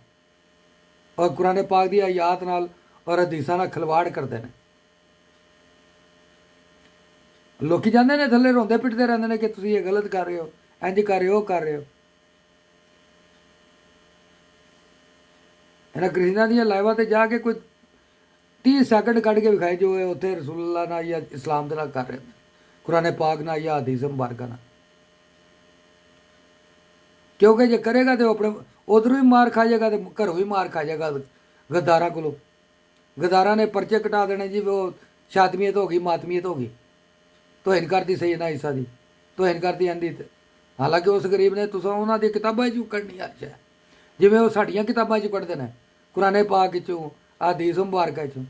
ਔਰ ਕੁਰਾਨ ਪਾਕ ਦੀ ਆਇਤ ਨਾਲ ਔਰ ਹਦੀਸਾਂ ਨਾਲ ਖਿਲਵਾੜ ਕਰਦੇ ਨੇ। ਲੋਕੀ ਜਾਂਦੇ ਨੇ ਥੱਲੇ ਰੋਂਦੇ ਪਿੱਟਦੇ ਰਹਿੰਦੇ ਨੇ ਕਿ ਤੁਸੀਂ ਇਹ ਗਲਤ ਕਰ ਰਹੇ ਹੋ, ਇੰਜ ਕਰ ਰਹੇ ਹੋ, ਉਹ ਕਰ ਰਹੇ ਹੋ। ਇਹਨਾਂ ਕ੍ਰਿਸ਼ਨਾ ਦੀਆਂ ਲਾਈਵਾਂ ਤੇ ਜਾ ਕੇ ਕੋਈ 30 ਸੈਕਿੰਡ ਕੱਢ ਕੇ ਵਿਖਾਏ ਜੋ ਇਹ ਉੱਥੇ ਰਸੂਲੁੱਲਾਹ ਨਾਲ ਜਾਂ ਇਸਲਾਮ ਦੇ ਨਾਲ ਕਰ ਰਹੇ ਨੇ, ਕੁਰਾਨ ਪਾਕ ਨਾਲ ਜਾਂ ਹਦੀਸ ਮੁਬਾਰਕਾਂ ਨਾਲ। ਕਿਉਂਕਿ ਜੇ ਕਰੇਗਾ ਤਾਂ ਉਹ ਆਪਣੇ ਉਧਰੋਂ ਵੀ ਮਾਰ ਖਾ ਜਾਏਗਾ ਤੇ ਘਰੋਂ ਵੀ ਮਾਰ ਖਾ ਜਾਏਗਾ ਗਦਾਰਾਂ ਕੋਲੋਂ। ਗਦਾਰਾਂ ਨੇ ਪਰਚੇ ਕਟਾ ਦੇਣੇ ਜੀ, ਉਹ ਸ਼ਾਤਮੀਅਤ ਹੋ ਗਈ, ਮਾਤਮੀਅਤ ਹੋ ਗਈ, ਤੋਹਿਨ ਕਰਤੀ ਸੈਯਦਨਾ ਈਸਾ ਦੀ, ਤੋਹਿਨ ਕਰਤੀ ਆਂਦੀ। ਹਾਲਾਂਕਿ ਉਸ ਗਰੀਬ ਨੇ ਤੁਸੀਂ ਉਹਨਾਂ ਦੀ ਕਿਤਾਬਾਂ 'ਚੋਂ ਕੱਢਣੀ ਅੱਜ, ਜਿਵੇਂ ਉਹ ਸਾਡੀਆਂ ਕਿਤਾਬਾਂ 'ਚ ਕੱਢਦੇ ਨੇ, ਕੁਰਾਨ ਪਾਕ 'ਚੋਂ, ਹਦੀਸ ਮੁਬਾਰਕਾਂ 'ਚੋਂ।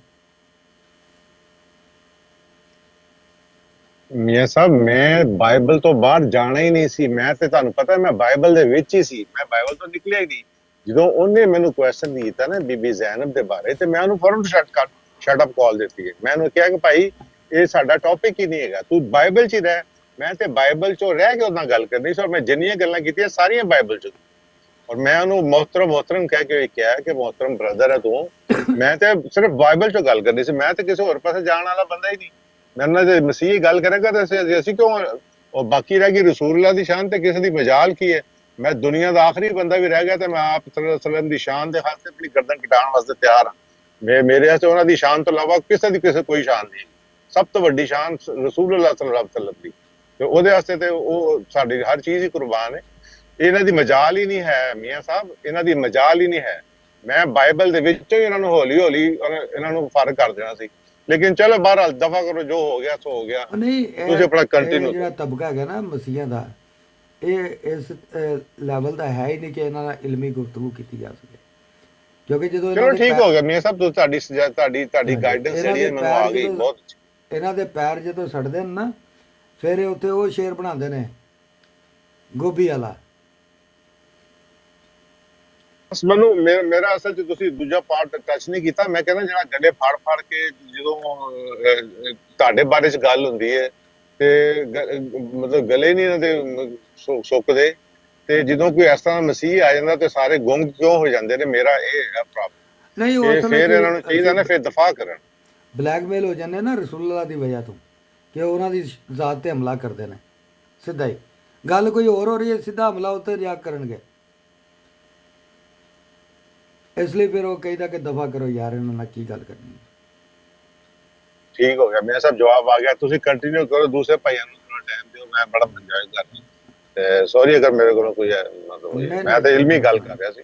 ਮੀਆਂ ਸਾਹਿਬ, ਮੈਂ ਬਾਈਬਲ ਤੋਂ ਬਾਹਰ ਜਾਣਾ ਹੀ ਨਹੀਂ ਸੀ। ਮੈਂ ਤੇ ਤੁਹਾਨੂੰ ਪਤਾ ਮੈਂ ਬਾਈਬਲ ਦੇ ਵਿੱਚ ਹੀ ਸੀ, ਮੈਂ ਬਾਈਬਲ ਤੋਂ ਨਿਕਲਿਆ ਹੀ ਨਹੀਂ। ਜਦੋਂ ਉਹਨੇ ਮੈਨੂੰ ਕੁਐਸਚਨ ਕੀਤਾ ਨਾ ਬੀਬੀ ਜ਼ੈਨਬ ਦੇ ਬਾਰੇ, ਤੇ ਮੈਂ ਉਹਨੂੰ ਫੌਰਨ ਸ਼ਟ ਅਪ ਕਾਲ ਦਿੱਤੀ ਹੈ। ਮੈਂ ਉਹਨੂੰ ਕਿਹਾ ਕਿ ਭਾਈ ਇਹ ਸਾਡਾ ਟੌਪਿਕ ਹੀ ਨਹੀਂ ਹੈਗਾ, ਤੂੰ ਬਾਈਬਲ 'ਚ ਹੀ ਰਹਿ। ਮੈਂ ਤੇ ਬਾਈਬਲ 'ਚੋਂ ਰਹਿ ਕੇ ਉਹਦੇ ਨਾਲ ਗੱਲ ਕਰਨੀ ਸੀ, ਔਰ ਮੈਂ ਜਿੰਨੀਆਂ ਗੱਲਾਂ ਕੀਤੀਆਂ ਸਾਰੀਆਂ ਬਾਈਬਲ 'ਚ। ਔਰ ਮੈਂ ਉਹਨੂੰ ਮੁਹਤਰਮ ਕਹਿ ਕੇ ਕਿਹਾ ਕਿ ਮੁਹਤਰਮ ਬ੍ਰਦਰ ਹੈ ਤੂੰ, ਮੈਂ ਤੇ ਸਿਰਫ ਬਾਈਬਲ 'ਚੋਂ ਗੱਲ ਕਰਨੀ ਸੀ, ਮੈਂ ਤੇ ਕਿਸੇ ਹੋਰ ਪਾਸੇ ਜਾਣ ਵਾਲਾ ਬੰਦਾ ਹੀ ਨਹੀਂ। ਮੈਂ ਉਹਨਾਂ ਦੇ ਮਸੀਹ ਗੱਲ ਕਰਾਂਗਾ ਤਾਂ ਅਸੀਂ ਕਿਉਂ, ਉਹ ਬਾਕੀ ਰਹਿ ਗਈ ਰਸੂਲullah ਦੀ ਸ਼ਾਨ, ਤੇ ਕਿਸੇ ਦੀ ਮਜਾਲ ਕੀ ਹੈ। ਮੈਂ ਦੁਨੀਆ ਦਾ ਆਖਰੀ ਬੰਦਾ ਵੀ ਰਹਿ ਗਿਆ ਤੇ ਮੈਂ ਆਪ ਸੱਲੱਲਾਹੁ ਅਲੈਹਿ ਵਸੱਲਮ ਦੀ ਸ਼ਾਨ ਦੇ ਖਾਤੇ ਆਪਣੀ ਗਰਦਨ ਕਟਾਉਣ ਵਾਸਤੇ ਤਿਆਰ ਹਾਂ। ਮੇਰੇ ਵਾਸਤੇ ਉਹਨਾਂ ਦੀ ਸ਼ਾਨ ਤੋਂ ਇਲਾਵਾ ਕਿਸੇ ਕੋਈ ਸ਼ਾਨ ਨਹੀਂ। ਸਭ ਤੋਂ ਵੱਡੀ ਸ਼ਾਨ ਰਸੂਲullah ਸੱਲੱਲਾਹੁ ਅਲੈਹਿ ਵਸੱਲਮ ਦੀ, ਤੇ ਉਹਦੇ ਵਾਸਤੇ ਤੇ ਉਹ ਸਾਡੀ ਹਰ ਚੀਜ਼ ਹੀ ਕੁਰਬਾਨ ਹੈ। ਇਹਨਾਂ ਦੀ ਮਜਾਲ ਹੀ ਨਹੀਂ ਹੈ ਮੀਆਂ ਸਾਹਿਬ, ਇਹਨਾਂ ਦੀ ਮਜਾਲ ਹੀ ਨਹੀਂ ਹੈ। ਮੈਂ ਬਾਈਬਲ ਦੇ ਵਿੱਚੋਂ ਹੀ ਇਹਨਾਂ ਨੂੰ ਹੌਲੀ ਹੌਲੀ ਇਹਨਾਂ ਨੂੰ ਫਰਕ ਕਰ ਦੇਣਾ ਸੀ, ਲੇਕਿਨ ਚਲੋ ਬਹਰਹਾਲ ਦਫਾ ਕਰੋ, ਜੋ ਹੋ ਗਿਆ ਸੋ ਹੋ ਗਿਆ। ਨਹੀਂ, ਤੁਸੀਂ ਆਪਣਾ ਕੰਟੀਨਿਊ। ਜਿਹੜਾ ਤਬਕਾ ਹੈਗਾ ਨਾ ਮਸੀਹਾਂ ਦਾ, ਇਹ ਇਸ ਲੈਵਲ ਦਾ ਹੈ ਹੀ ਨਹੀਂ ਕਿ ਇਹਨਾਂ ਨਾਲ ਇਲਮੀ ਗੁਫ਼ਤਗੂ ਕੀਤੀ ਜਾ ਸਕੇ। ਕਿਉਂਕਿ ਜਦੋਂ ਚਲੋ ਠੀਕ ਹੋ ਗਿਆ ਮੀਆਂ ਸਾਹਿਬ, ਤੁਹਾਡੀ ਗਾਈਡੈਂਸ ਜਿਹੜੀ ਮੈਨੂੰ ਆ ਗਈ ਬਹੁਤ। ਇਹਨਾਂ ਦੇ ਪੈਰ ਜਦੋਂ ਸੜਦੇ ਨੇ ਨਾ, ਫਿਰ ਇਹ ਉੱਥੇ ਉਹ ਸ਼ੇਰ ਬਣਾਉਂਦੇ ਨੇ ਗੋਭੀ ਵਾਲਾ। ਮੈਨੂੰ ਮੇਰਾ ਅਸਲ 'ਚ ਤੁਸੀਂ ਦੂਜਾ ਪਾਰਟ ਟੱਚ ਨਹੀਂ ਕੀਤਾ। ਮੈਂ ਕਹਿੰਦਾ ਜਿਹੜਾ ਗੱਲੇ ਫੜ ਕੇ ਜਦੋਂ ਤੁਹਾਡੇ ਬਾਰੇ 'ਚ ਗੱਲ ਹੁੰਦੀ ਹੈ ਤੇ ਮਤਲਬ ਗਲੇ ਨਹੀਂ ਇਹਨਾਂ ਦੇ ਸੁੱਕਦੇ, ਤੇ ਜਦੋਂ ਕੋਈ ਇਸ ਤਰ੍ਹਾਂ ਮਸੀਹ ਆ ਜਾਂਦਾ ਤੇ ਸਾਰੇ ਗੁੰਗ ਕਿਉਂ ਹੋ ਜਾਂਦੇ ਨੇ। ਮੇਰਾ ਇਹ ਹੈਗਾ ਪ੍ਰੋਬਲਮ। ਨਹੀਂ, ਫਿਰ ਇਹਨਾਂ ਨੂੰ ਚਾਹੀਦਾ ਨਾ ਫਿਰ ਦਫਾ ਕਰਨ। ਬਲੈਕਮੇਲ ਹੋ ਜਾਂਦੇ ਨਾ ਰਸੂਲullah ਦੀ ਵਜ੍ਹਾ ਤੋਂ, ਕਿ ਉਹਨਾਂ ਦੀ ਜ਼ਾਤ ਤੇ ਹਮਲਾ ਕਰਦੇ ਨੇ। ਸਿੱਧਾ ਹੀ ਗੱਲ ਕੋਈ ਹੋਰ ਹੋ ਰਹੀ ਹੈ, ਸਿੱਧਾ ਹਮਲਾ ਉੱਤੇ ਜਾ ਕਰਨਗੇ। ਇਸ ਲਈ ਫਿਰ ਉਹ ਕਹਿੰਦਾ ਕਿ ਦਫਾ ਕਰੋ ਯਾਰ, ਇਹਨਾਂ ਨਾਲ ਕੀ ਗੱਲ ਕਰਨੀ। ਠੀਕ ਹੋ ਗਿਆ ਮੇਰਾ ਸਭ ਜਵਾਬ ਆ ਗਿਆ। ਤੁਸੀਂ ਕੰਟੀਨਿਊ ਕਰੋ, ਦੂਸਰੇ ਭਾਈਆਂ ਨੂੰ ਥੋੜਾ ਟਾਈਮ ਦਿਓ, ਮੈਂ ਬੜਾ ਇੰਜੋਏ ਕਰ ਰਿਹਾ। ਤੇ ਸੌਰੀ ਅਗਰ ਮੇਰੇ ਕੋਲੋਂ ਕੋਈ ਮਤਲਬ, ਮੈਂ ਤਾਂ ਇਲਮੀ ਗੱਲ ਕਰ ਰਿਹਾ ਸੀ।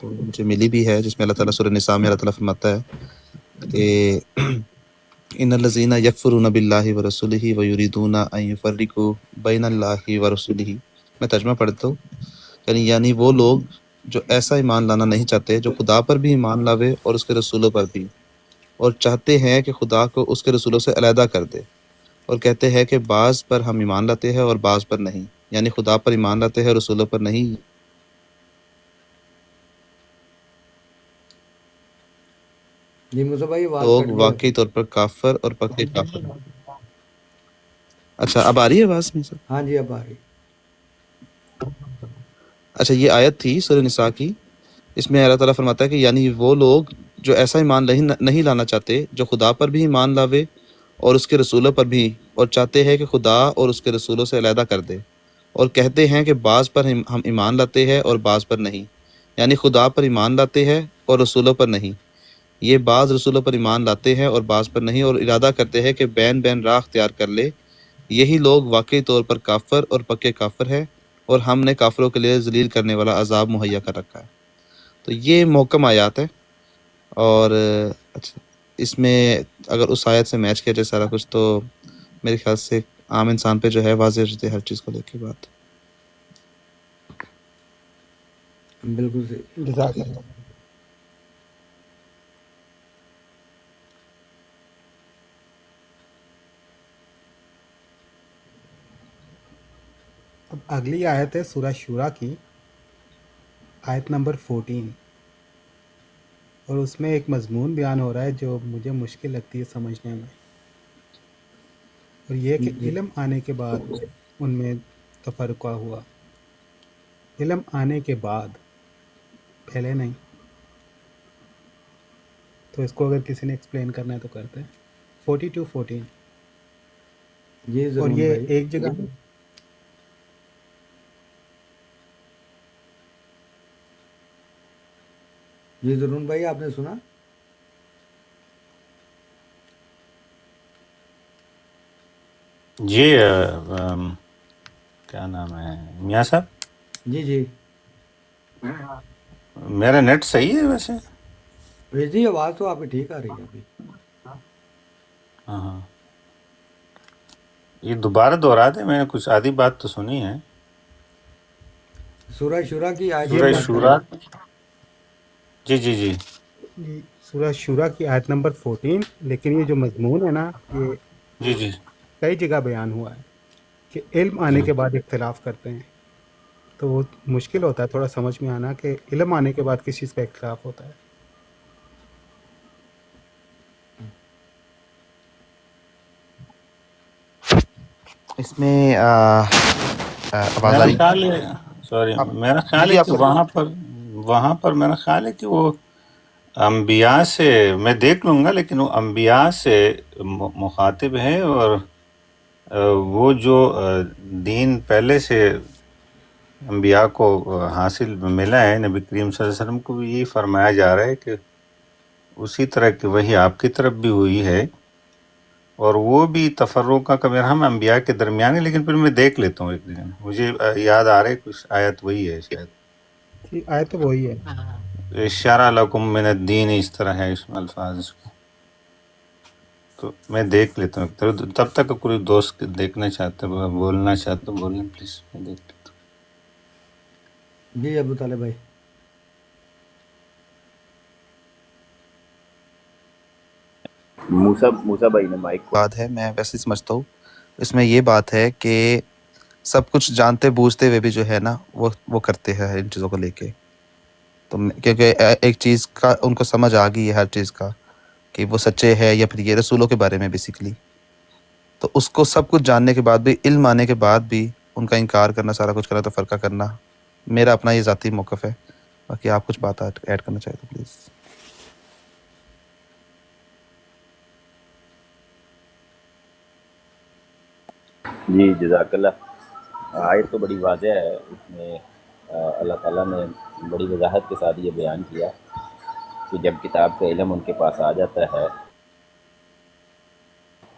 تو مجھے ملی بھی ہے، جس میں اللہ تعالیٰ سورہ نساء میں اللہ تعالیٰ فرماتا ہے کہ ان الذین یکفرون باللہ ورسولہ ویریدون ان یفرقوا بین اللہ ورسولہ. میں ترجمہ پڑھتا ہوں، یعنی وہ لوگ جو ایسا ایمان لانا نہیں چاہتے جو خدا پر بھی ایمان لاوے اور اس کے رسولوں پر بھی، اور چاہتے ہیں کہ خدا کو اس کے رسولوں سے علیحدہ کر دے، اور کہتے ہیں کہ بعض پر ہم ایمان لاتے ہیں اور بعض پر نہیں، یعنی خدا پر ایمان لاتے ہیں رسولوں پر نہیں. جی موسیٰ بھائی آواز لوگ کٹ گئی آپ واقعی طور پر کافر اور پکے کافر. اچھا اب آ رہی ہے آواز میں سب؟ ہاں جی اب آ رہی. اچھا یہ آیت تھی سورہ نساء کی، اس میں اللہ تعالیٰ فرماتا ہے کہ یعنی وہ لوگ جو ایسا ایمان نہیں لانا چاہتے جو خدا پر بھی ایمان لاوے اور اس کے رسولوں پر بھی، اور چاہتے ہیں کہ خدا اور اس کے رسولوں سے علیحدہ کر دے، اور کہتے ہیں کہ بعض پر ہم ایمان لاتے ہیں اور بعض پر نہیں، یعنی خدا پر ایمان لاتے ہیں اور رسولوں پر نہیں. یہ بعض رسولوں پر ایمان لاتے ہیں اور بعض پر نہیں، اور ارادہ کرتے ہیں کہ بین بین راہ اختیار کر لے. یہی لوگ واقعی طور پر کافر اور پکے کافر ہے، اور ہم نے کافروں کے لیے ذلیل کرنے والا عذاب مہیا کر رکھا ہے. تو یہ محکم آیات ہے، اور اچھا اس میں اگر اس آیت سے میچ کیا جائے سارا کچھ تو میرے خیال سے عام انسان پہ جو ہے واضح رہتے ہر چیز کو لے کے بات. بالکل صحیح. جزاک اللہ. اب اگلی آیت ہے سورہ شورا کی، آیت نمبر 14، اور اس میں ایک مضمون بیان ہو رہا ہے جو مجھے مشکل لگتی ہے سمجھنے میں، اور یہ کہ جی علم آنے کے بعد ان میں تفرقہ ہوا. علم آنے کے بعد، پہلے نہیں. تو اس کو اگر کسی نے ایکسپلین کرنا ہے تو کرتے ہیں. 42:14. جی اور ضرور یہ بھائی. ایک جگہ جی ضرور بھائی آپ نے سنا. جی کیا نام ہے میاں صاحب؟ جی جی میرا نیٹ صحیح ہے ویسے؟ جی آواز تو آپ کی ٹھیک آ رہی ہے ابھی. ہاں ہاں، یہ دوبارہ دوہرا دیں، میں نے کچھ آدھی بات تو سنی ہے. سورہ شورا کی آیت یہ سورہ نمبر بات شورا، جی جی جی جی سورہ شورا کی آیت نمبر 14، لیکن یہ جو مضمون ہے نا یہ جی جی کئی جگہ بیان ہوا ہے کہ علم آنے جی کے بعد اختلاف کرتے ہیں. تو وہ مشکل ہوتا ہے تھوڑا سمجھ میں آنا کہ علم آنے کے بعد کس چیز کا اختلاف ہوتا ہے. اس میں آواز آ میرا رہی خیال ہے، سوری، آپ؟ میرا جی خیال جی ہے آپ کہ کر. وہاں پر میرا خیال ہے کہ وہ انبیاء سے، میں دیکھ لوں گا، لیکن وہ انبیاء سے مخاطب ہے، اور وہ جو دین پہلے سے انبیاء کو حاصل ملا ہے، نبی کریم صلی اللہ علیہ وسلم کو بھی یہی فرمایا جا رہا ہے کہ اسی طرح کی وہی آپ کی طرف بھی ہوئی ہے، اور وہ بھی تفرقہ کا میرا ہم انبیاء کے درمیان ہے. لیکن پھر میں دیکھ لیتا ہوں ایک دن، مجھے یاد آ رہا ہے کچھ آیت وہی ہے شاید. جی آیت تو وہی ہے. اشارہ لکم من الدین، اس طرح ہے اس میں الفاظ اس کے. تو میں دیکھ لیتا ہوں، تب تک کوئی دوست دیکھنا چاہتے بولنا چاہتے بولیں پلیز، میں دیکھ لیتا جی ابو طالب بھائی. موسیٰ بھائی نے مائک کو بات ہے، میں ویسے ہی سمجھتا ہوں اس میں یہ بات ہے کہ سب کچھ جانتے بوجھتے ہوئے بھی جو ہے نا وہ کرتے ہیں ان چیزوں کو لے کے. تو کیونکہ ایک چیز کا ان کو سمجھ آ گئی ہے ہر چیز کا کہ وہ سچے ہے، یا پھر یہ رسولوں کے بارے میں بیسیکلی. تو اس کو سب کچھ جاننے کے بعد بھی، علم آنے کے بعد بھی ان کا انکار کرنا، سارا کچھ کرنا، تو فرقہ کرنا، میرا اپنا یہ ذاتی موقف ہے. باقی آپ کچھ بات ایڈ کرنا چاہے تو پلیز. جی جزاک اللہ. آیت تو بڑی واضح ہے، اس میں اللہ تعالیٰ نے بڑی وضاحت کے ساتھ یہ بیان کیا کہ جب کتاب کا علم ان کے پاس آ جاتا ہے،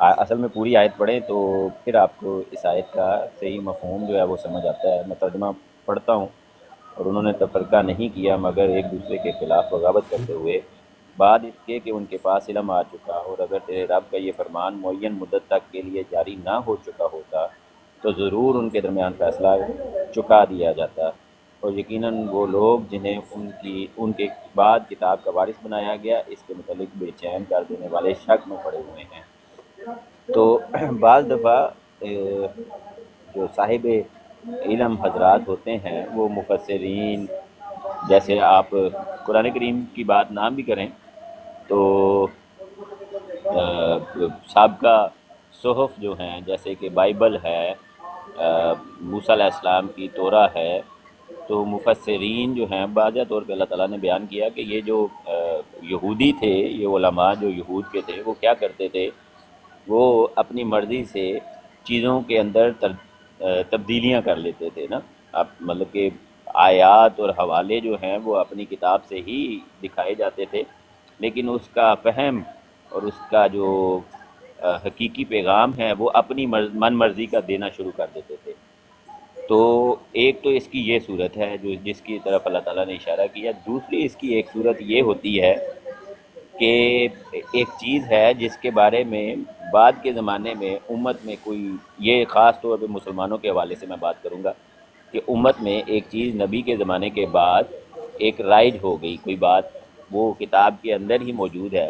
اصل میں پوری آیت پڑھیں تو پھر آپ کو اس آیت کا صحیح مفہوم جو ہے وہ سمجھ آتا ہے. میں ترجمہ پڑھتا ہوں. اور انہوں نے تفرقہ نہیں کیا مگر ایک دوسرے کے خلاف بغاوت کرتے ہوئے، بعد اس کے کہ ان کے پاس علم آ چکا، اور اگر تیرے رب کا یہ فرمان معین مدت تک کے لیے جاری نہ ہو چکا ہوتا تو ضرور ان کے درمیان فیصلہ چکا دیا جاتا، اور یقیناً وہ لوگ جنہیں ان کے بعد کتاب کا وارث بنایا گیا اس کے متعلق بے چین کر دینے والے شک میں پڑے ہوئے ہیں۔ تو بعض دفعہ جو صاحب علم حضرات ہوتے ہیں وہ مفسرین، جیسے آپ قرآن کریم کی بات نہ بھی کریں تو سابقہ صحف جو ہیں جیسے کہ بائبل ہے، موسیٰ علیہ السلام کی تورا ہے، تو مفسرین جو ہیں واضح طور پہ اللہ تعالیٰ نے بیان کیا کہ یہ جو یہودی تھے، یہ علماء جو یہود کے تھے، وہ کیا کرتے تھے، وہ اپنی مرضی سے چیزوں کے اندر تبدیلیاں کر لیتے تھے نا، اب مطلب کہ آیات اور حوالے جو ہیں وہ اپنی کتاب سے ہی دکھائے جاتے تھے، لیکن اس کا فہم اور اس کا جو حقیقی پیغام ہے وہ اپنی من مرضی کا دینا شروع کر دیتے تھے۔ تو ایک تو اس کی یہ صورت ہے جو جس کی طرف اللہ تعالیٰ نے اشارہ کیا، دوسری اس کی ایک صورت یہ ہوتی ہے کہ ایک چیز ہے جس کے بارے میں بعد کے زمانے میں امت میں کوئی، یہ خاص طور پہ مسلمانوں کے حوالے سے میں بات کروں گا کہ امت میں ایک چیز نبی کے زمانے کے بعد ایک رائج ہو گئی، کوئی بات وہ کتاب کے اندر ہی موجود ہے،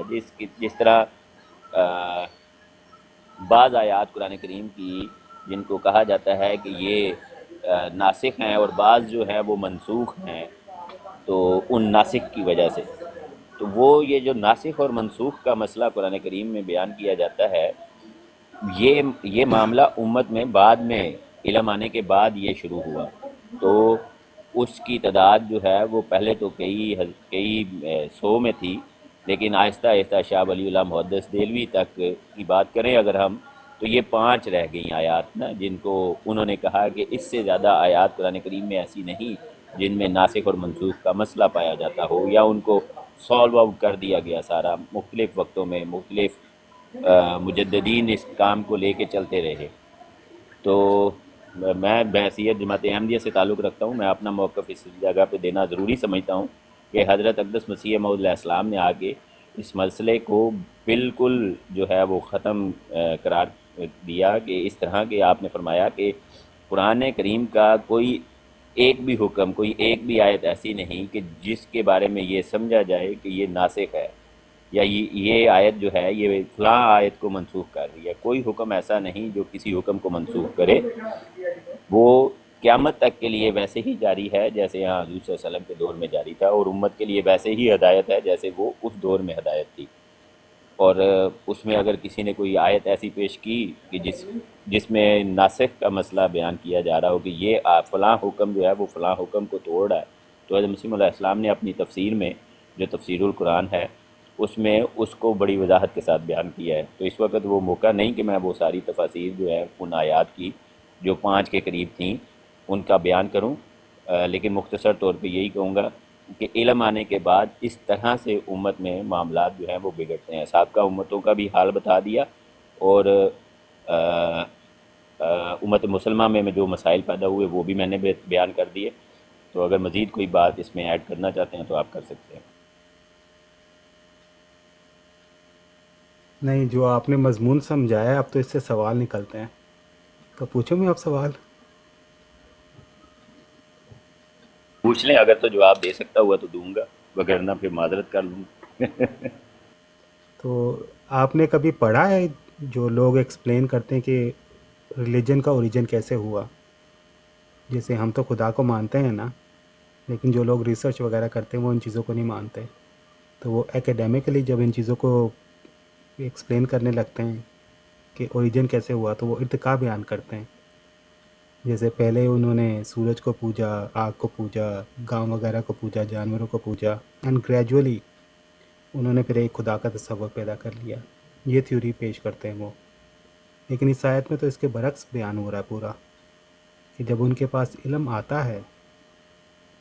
جس طرح بعض آیات قرآن کریم کی جن کو کہا جاتا ہے کہ یہ ناسخ ہیں اور بعض جو ہیں وہ منسوخ ہیں، تو ان ناسخ کی وجہ سے تو وہ یہ جو ناسخ اور منسوخ کا مسئلہ قرآن کریم میں بیان کیا جاتا ہے، یہ معاملہ امت میں بعد میں علم آنے کے بعد یہ شروع ہوا، تو اس کی تعداد جو ہے وہ پہلے تو کئی سو میں تھی، لیکن آہستہ آہستہ شاہ ولی اللہ محدث دہلوی تک کی بات کریں اگر ہم، تو یہ 5 رہ گئیں آیات نا، جن کو انہوں نے کہا کہ اس سے زیادہ آیات قرآن کریم میں ایسی نہیں جن میں ناسخ اور منسوخ کا مسئلہ پایا جاتا ہو، یا ان کو سالو آؤٹ کر دیا گیا سارا، مختلف وقتوں میں مختلف مجددین اس کام کو لے کے چلتے رہے۔ تو میں بحیثیت جماعت احمدیہ سے تعلق رکھتا ہوں، میں اپنا موقف اس جگہ پہ دینا ضروری سمجھتا ہوں کہ حضرت اقدس مسیح موعود علیہ السلام نے آگے اس مسئلے کو بالکل جو ہے وہ ختم قرار دیا، کہ اس طرح کہ آپ نے فرمایا کہ قرآن کریم کا کوئی ایک بھی حکم، کوئی ایک بھی آیت ایسی نہیں کہ جس کے بارے میں یہ سمجھا جائے کہ یہ ناسخ ہے یا یہ آیت جو ہے یہ فلاں آیت کو منسوخ کر رہی ہے، کوئی حکم ایسا نہیں جو کسی حکم کو منسوخ کرے، وہ قیامت تک کے لیے ویسے ہی جاری ہے جیسے یہاں حضور صلی اللہ علیہ وسلم کے دور میں جاری تھا، اور امت کے لیے ویسے ہی ہدایت ہے جیسے وہ اس دور میں ہدایت تھی۔ اور اس میں اگر کسی نے کوئی آیت ایسی پیش کی کہ جس میں ناسخ کا مسئلہ بیان کیا جا رہا ہو کہ یہ فلاں حکم جو ہے وہ فلاں حکم کو توڑ رہا ہے، تو حضرت مسیح علیہ السلام نے اپنی تفسیر میں جو تفسیر القرآن ہے اس میں اس کو بڑی وضاحت کے ساتھ بیان کیا ہے، تو اس وقت وہ موقع نہیں کہ میں وہ ساری تفاسیر جو ہے ان آیات کی جو 5 کے قریب تھیں ان کا بیان کروں، لیکن مختصر طور پہ یہی کہوں گا کہ علم آنے کے بعد اس طرح سے امت میں معاملات جو ہیں وہ بگڑتے ہیں، سابقہ امتوں کا بھی حال بتا دیا، اور امت مسلمہ میں جو مسائل پیدا ہوئے وہ بھی میں نے بیان کر دیے، تو اگر مزید کوئی بات اس میں ایڈ کرنا چاہتے ہیں تو آپ کر سکتے ہیں۔ نہیں، جو آپ نے مضمون سمجھایا ہے اب تو اس سے سوال نکلتے ہیں، تو پوچھوں میں آپ سوال؟ پوچھ لیں، اگر تو جواب دے سکتا ہوا تو دوں گا، وگرنہ پھر معذرت کر لوں۔ تو آپ نے کبھی پڑھا ہے جو لوگ ایکسپلین کرتے ہیں کہ ریلیجن کا اوریجن کیسے ہوا؟ جیسے ہم تو خدا کو مانتے ہیں نا، لیکن جو لوگ ریسرچ وغیرہ کرتے ہیں وہ ان چیزوں کو نہیں مانتے، تو وہ ایکیڈیمکلی جب ان چیزوں کو ایکسپلین کرنے لگتے ہیں کہ اوریجن کیسے ہوا تو وہ ارتقا بیان کرتے ہیں، جیسے پہلے انہوں نے سورج کو پوجا، آگ کو پوجا، گاؤں وغیرہ کو پوجا، جانوروں کو پوجا، اینڈ گریجولی انہوں نے پھر ایک خدا کا تصور پیدا کر لیا، یہ تھیوری پیش کرتے ہیں وہ۔ لیکن اس آیت میں تو اس کے برعکس بیان ہو رہا ہے پورا، کہ جب ان کے پاس علم آتا ہے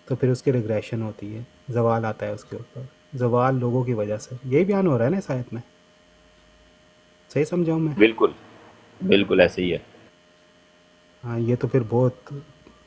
تو پھر اس کی ریگریشن ہوتی ہے، زوال آتا ہے اس کے اوپر، زوال لوگوں کی وجہ سے، یہی بیان ہو رہا ہے نا اس آیت میں؟ صحیح سمجھاؤں میں؟ بالکل بالکل ایسے ہی ہے۔ ہاں، یہ تو پھر بہت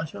ਅੱਛਾ